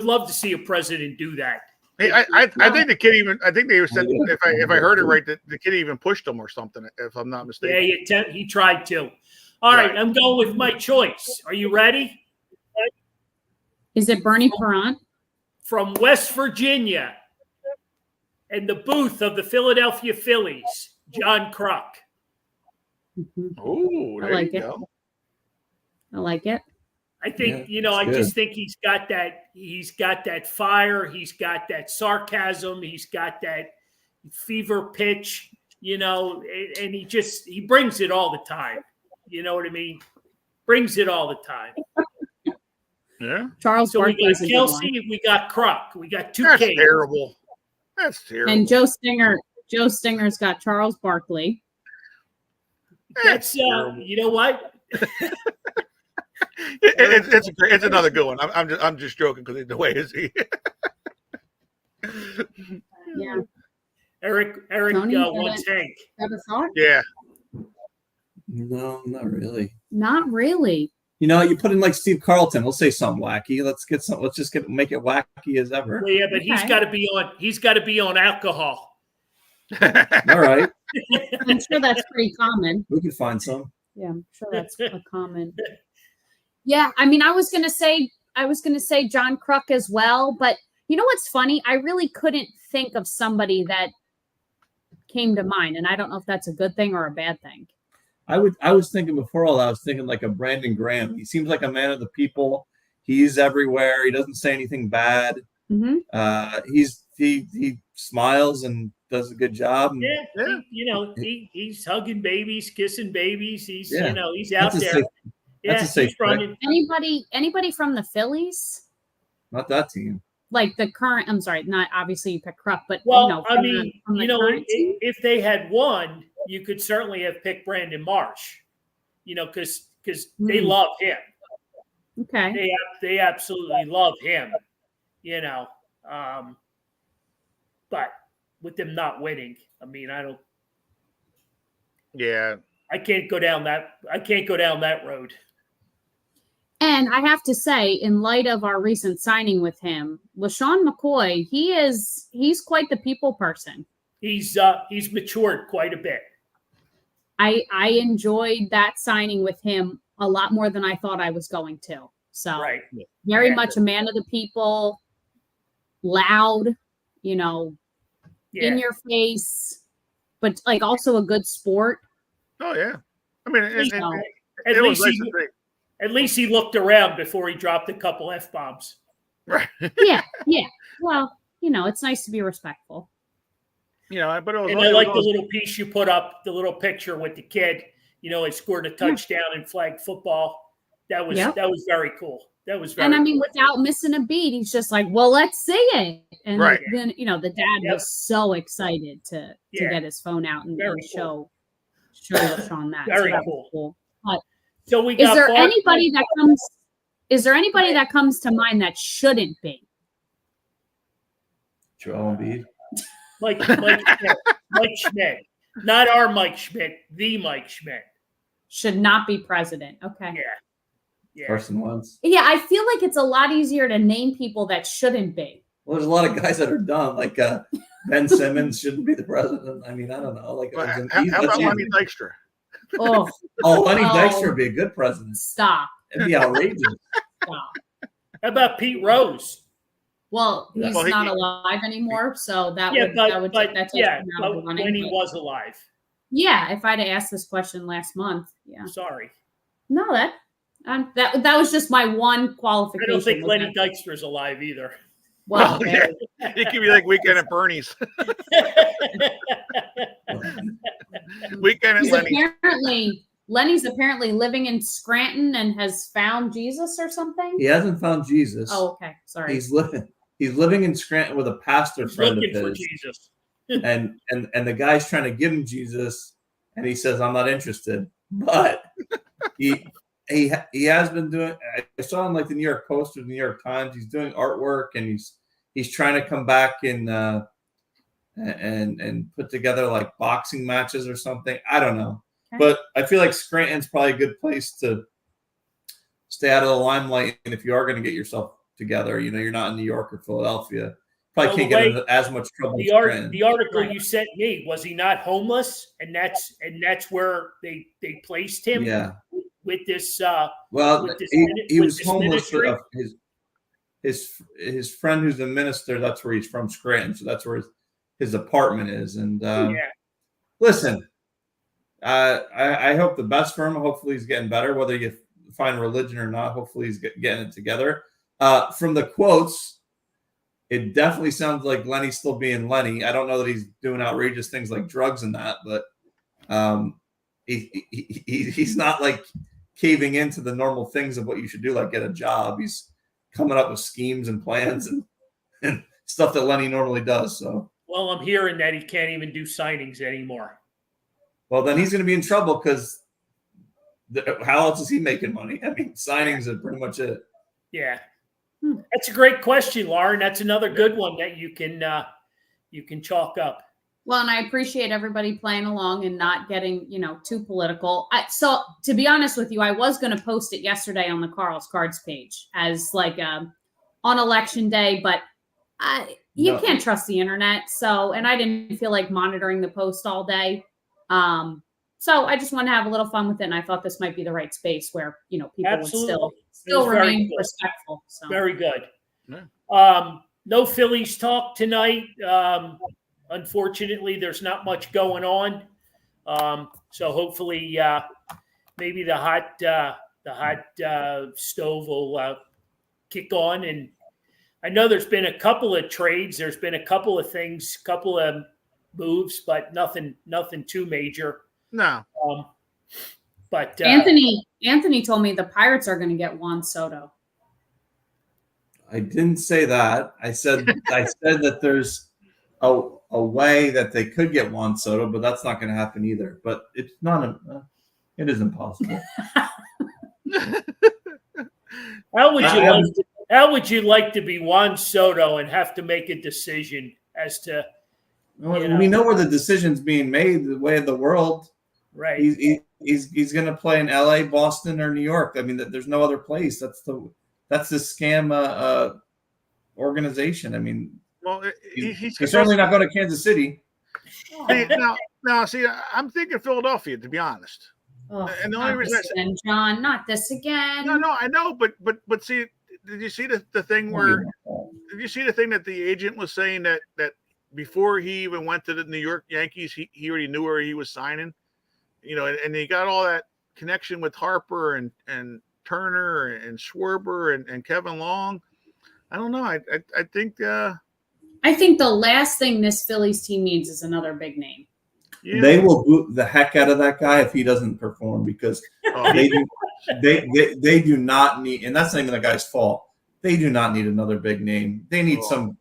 love to see a president do that. Hey, I think the kid even. I think they said if I heard it right, that the kid even pushed him or something. If I'm not mistaken. Yeah, he tried to. All right, I'm going with my choice. Are you ready? Is it Bernie Perrant? From West Virginia and the booth of the Philadelphia Phillies, John Kruk. Oh, I like it. I like it. I think, I just think he's got that fire, he's got that sarcasm, he's got that fever pitch, and he brings it all the time. You know what I mean? Brings it all the time. Yeah. Charles So Barkley's we got Kelce, we got Kruk, we got two That's Ks. terrible. That's terrible. And Joe Stinger's got Charles Barkley. That's terrible. You know what? It's another good one. I'm just joking because the way is he. Yeah. Eric wants Hank. Yeah. No, not really. Not really. You put in like Steve Carlton. We'll say something wacky. Let's just make it wacky as ever. Well, yeah, but he's got to be on alcohol. All right. I'm sure that's pretty common. We could find some. Yeah, I'm sure that's a common. Yeah, I mean, I was gonna say John Kruk as well, but you know what's funny? I really couldn't think of somebody that came to mind, and I don't know if that's a good thing or a bad thing. I was thinking before all that, I was thinking like a Brandon Graham. He seems like a man of the people. He's everywhere. He doesn't say anything bad. Mm-hmm. He smiles and does a good job. He's hugging babies, kissing babies. He's he's out that's there. That's a safe running. Anybody from the Phillies? Not that team. Like the current. I'm sorry, not obviously you pick Kruk, but if they had won, you could certainly have picked Brandon Marsh. Because they love him. Okay. They absolutely love him. But with them not winning, I mean, I don't. Yeah. I can't go down that road. And I have to say, in light of our recent signing with him, LaShawn McCoy, he's quite the people person. He's matured quite a bit. I enjoyed that signing with him a lot more than I thought I was going to. So Right. very Yeah. much a man of the people, loud, you know, Yeah. in your face, but like also a good sport. Oh yeah. I mean, At least he looked around before he dropped a couple F-bombs. Right. Yeah. Well, you know, it's nice to be respectful. You know, but it was, and I like the little piece you put up, the little picture with the kid. You know, he scored a touchdown in flag football. That was very cool. That was very. And I mean, without missing a beat, he's just like, "Well, let's see it." And then you know, the dad was so excited to get his phone out and show Sean that. Very so cool. But so we is got there anybody that comes? Is there anybody that comes to mind that shouldn't be? Joel Embiid. Mike Schmidt, not our Mike Schmidt, the Mike Schmidt should not be president. Okay. Yeah. Carson Wentz. Yeah, I feel like it's a lot easier to name people that shouldn't be. Well, there's a lot of guys that are dumb, like Ben Simmons shouldn't be the president. I mean, I don't know. Like, how about Lenny Dykstra? Oh, Lenny Dykstra would be a good president. Stop. It'd be outrageous. Stop. How about Pete Rose? Well, he's not alive anymore, so that would take that when he was alive. Yeah, if I'd have asked this question last month, Sorry. No, that was just my one qualification. I don't think Lenny Dykstra's alive either. Well, he could be like Weekend at Bernie's. Weekend at Lenny. Lenny's apparently living in Scranton and has found Jesus or something. He hasn't found Jesus. Oh, okay. Sorry. He's living in Scranton with a pastor friend of his. For Jesus. and the guy's trying to give him Jesus, and he says, "I'm not interested." But he has been doing. I saw him like the New York Post or the New York Times. He's doing artwork, and he's trying to come back and put together like boxing matches or something. I don't know, but I feel like Scranton's probably a good place to stay out of the limelight. And if you are going to get yourself together, you know, you're not in New York or Philadelphia. Probably can't get into as much trouble. The article you sent me, was he not homeless? And that's where they placed him. Yeah. With this. He was homeless for his friend who's a minister. That's where he's from, Scranton. So that's where his apartment is. And listen, I hope the best for him. Hopefully he's getting better. Whether you find religion or not, hopefully he's getting it together. From the quotes, it definitely sounds like Lenny's still being Lenny. I don't know that he's doing outrageous things like drugs and that, but he's not like caving into the normal things of what you should do, like get a job. He's coming up with schemes and plans and stuff that Lenny normally does. So, well, I'm hearing that he can't even do signings anymore. Well, then he's going to be in trouble because how else is he making money? I mean, signings are pretty much it. Yeah. That's a great question, Lauren. That's another good one that you can chalk up. Well, and I appreciate everybody playing along and not getting, too political. So to be honest with you, I was going to post it yesterday on the Carl's Cards page as like on election day, but you can't trust the internet. So, and I didn't feel like monitoring the post all day. So I just want to have a little fun with it. And I thought this might be the right space where, people Absolutely. would still remain respectful. So. Very good. Yeah. No Phillies talk tonight. Unfortunately, there's not much going on. So hopefully, maybe the hot stove will kick on. And I know there's been a couple of trades. There's been a couple of things, couple of moves, but nothing too major. No. But Anthony told me the Pirates are going to get Juan Soto. I didn't say that. I said that there's a way that they could get Juan Soto, but that's not going to happen either. But it's not it is impossible. How would you like to be Juan Soto and have to make a decision as to? We know where the decision's being made. The way of the world, right? He's going to play in L.A., Boston, or New York. I mean, there's no other place. That's the scam organization. I mean, well, he's certainly not going to Kansas City. See, I'm thinking Philadelphia, to be honest. Oh, And the only not reason this again, John. Not this again. No, I know, but see, did you see the thing where? Did you see the thing that the agent was saying that before he even went to the New York Yankees, he already knew where he was signing, and he got all that connection with Harper and Turner and Schwarber and Kevin Long. I don't know. I think. I think the last thing this Phillies team needs is another big name. Yeah. They will boot the heck out of that guy if he doesn't perform because they do not need, and that's not even the guy's fault. They do not need another big name. They need some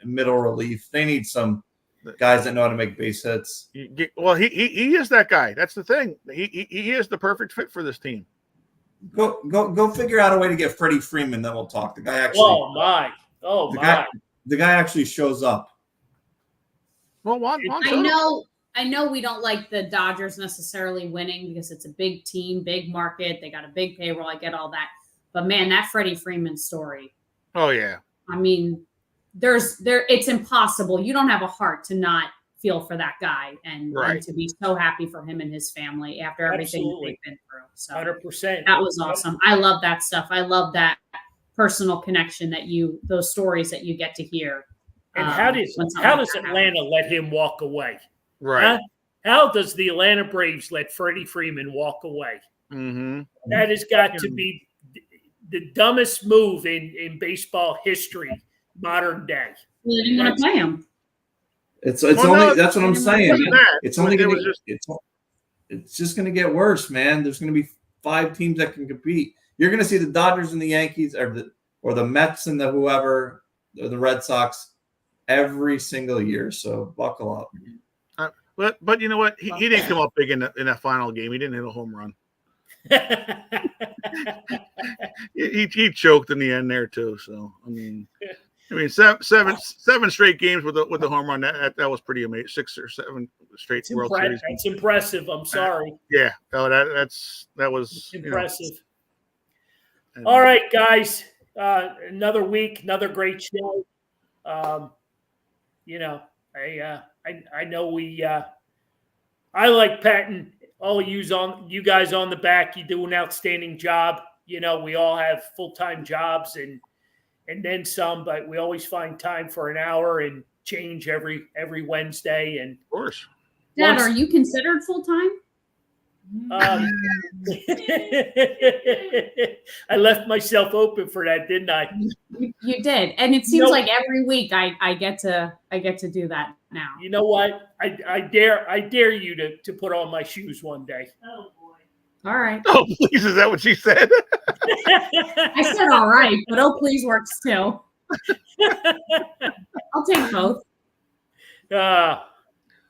middle relief. They need some guys that know how to make base hits. Well, he is that guy. That's the thing. He is the perfect fit for this team. Go figure out a way to get Freddie Freeman. Then we'll talk. The guy actually. The guy actually shows up. Well, I know we don't like the Dodgers necessarily winning because it's a big team, big market. They got a big payroll. I get all that. But man, that Freddie Freeman story. Oh yeah. I mean, it's impossible. You don't have a heart to not feel for that guy and to be so happy for him and his family after everything that they've been through. So 100%. That was awesome. I love that stuff. I love that personal connection those stories that you get to hear. And how does Atlanta let him walk away? Right. How does the Atlanta Braves let Freddie Freeman walk away? Mm-hmm. That has got to be the dumbest move in baseball history, modern day. Well, they didn't want to play him. That's what I'm saying. It's only going to it's just going to get worse, man. There's going to be 5 teams that can compete. You're going to see the Dodgers and the Yankees or the Mets and the whoever, or the Red Sox every single year. So buckle up. But you know what? He didn't come up big in that final game. He didn't hit a home run. he choked in the end there too. So I mean, seven straight games with the home run. That was pretty amazing. 6 or 7 straight World Series. That's impressive. I'm sorry. Yeah, that was impressive. All right, guys. Another week, another great show. I know I like patting all of you guys on the back. You do an outstanding job. We all have full-time jobs and then some, but we always find time for an hour and change every Wednesday. And of course, Dad, are you considered full-time? I left myself open for that, didn't I? You did, and it seems like every week I get to do that now. You know what? I dare you to put on my shoes one day. Oh boy! All right. Oh please, is that what she said? I said all right, but oh please works too. I'll take both.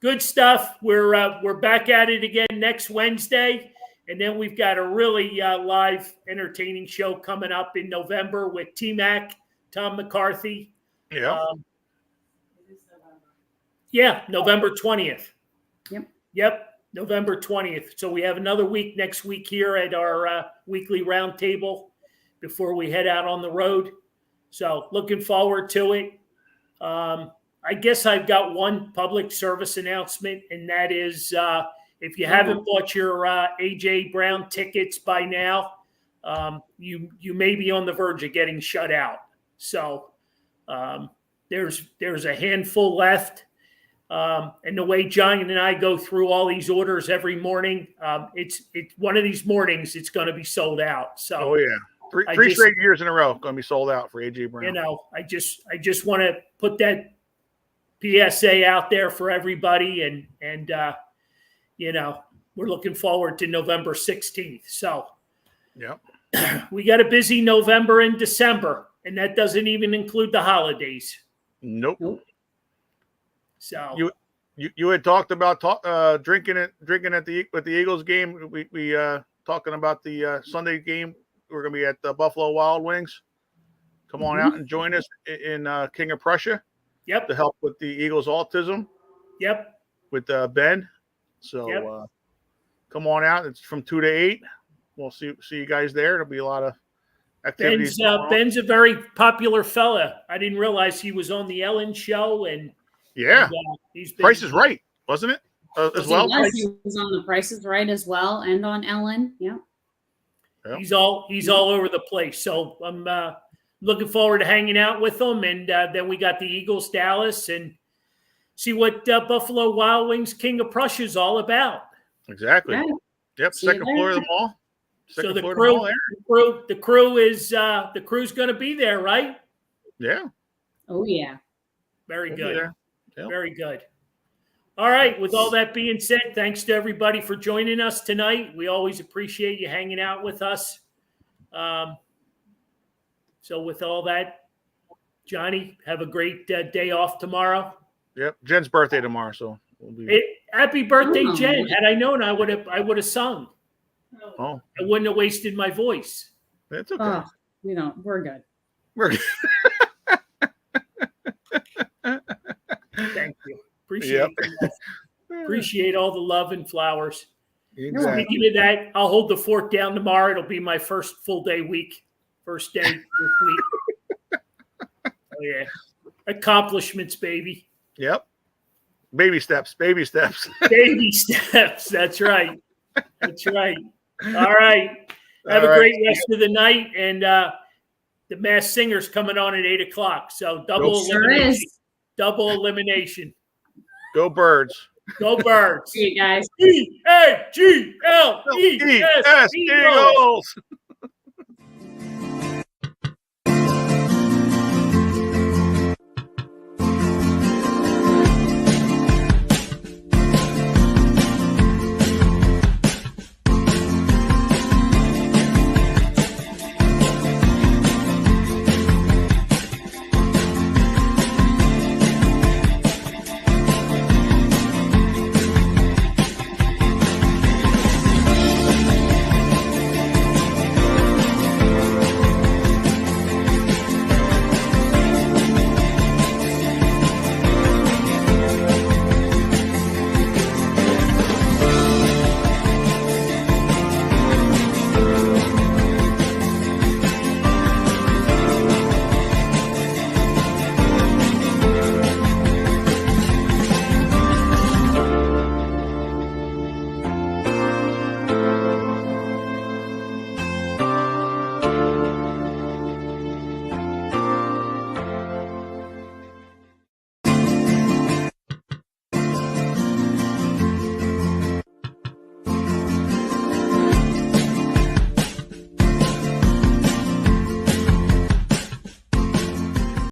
Good stuff. We're back at it again next Wednesday, and then we've got a really live, entertaining show coming up in November with T-Mac, Tom McCarthy. Yeah. November 20th. Yep, November 20th. So we have another week next week here at our weekly roundtable before we head out on the road. So looking forward to it. I guess I've got one public service announcement, and that is if you haven't bought your A.J. Brown tickets by now, you may be on the verge of getting shut out. So there's a handful left. And the way John and I go through all these orders every morning, it's one of these mornings it's going to be sold out. So oh yeah, three straight years in a row going to be sold out for A.J. Brown. I just want to put that PSA out there for everybody, and we're looking forward to November 16th. So we got a busy November and December, and that doesn't even include the holidays. Nope. So you had talked about drinking at the Eagles game. We talking about the Sunday game. We're gonna be at the Buffalo Wild Wings. Come on out and join us in King of Prussia. Yep. To help with the Eagles autism. Yep. With Ben. So come on out. It's from 2 to 8. We'll see you guys there. There'll be a lot of activities. Ben's a very popular fella. I didn't realize he was on the Ellen show, and he's been, Price is Right. wasn't it? As He well. was. He was on The Price is Right as well, and on Ellen. Yeah. Yep. He's all over the place. So I'm looking forward to hanging out with him. And then we got the Eagles, Dallas, and see what Buffalo Wild Wings King of Prussia is all about. Exactly. Yeah. Yep. See you Second floor of the there. mall. So the Second floor of the mall, Aaron. the crew's going to be there, right? Yeah. Oh yeah. Very We'll be good. there. Yep. Very good. All right. With all that being said, thanks to everybody for joining us tonight. We always appreciate you hanging out with us. So with all that, Johnny, have a great day off tomorrow. Yep. Jen's birthday tomorrow, so we'll be. Happy birthday, Oh. Jen. Had I known, I would have sung. Oh, I wouldn't have wasted my voice. that's okay. Oh, we're good. We're good. Thank you. Appreciate all the love and flowers. Exactly. Speaking of that, I'll hold the fort down tomorrow. It'll be my first full day week. First day this week. Oh yeah. Accomplishments, baby. Yep. Baby steps. Baby steps. Baby steps. That's right. That's right. All right. Have All a right. great rest of the night. And the Masked Singer's coming on at 8:00. So double Sure elimination. is. Double elimination. Go Birds. Go Birds. See you guys. EAGLES. Eagles.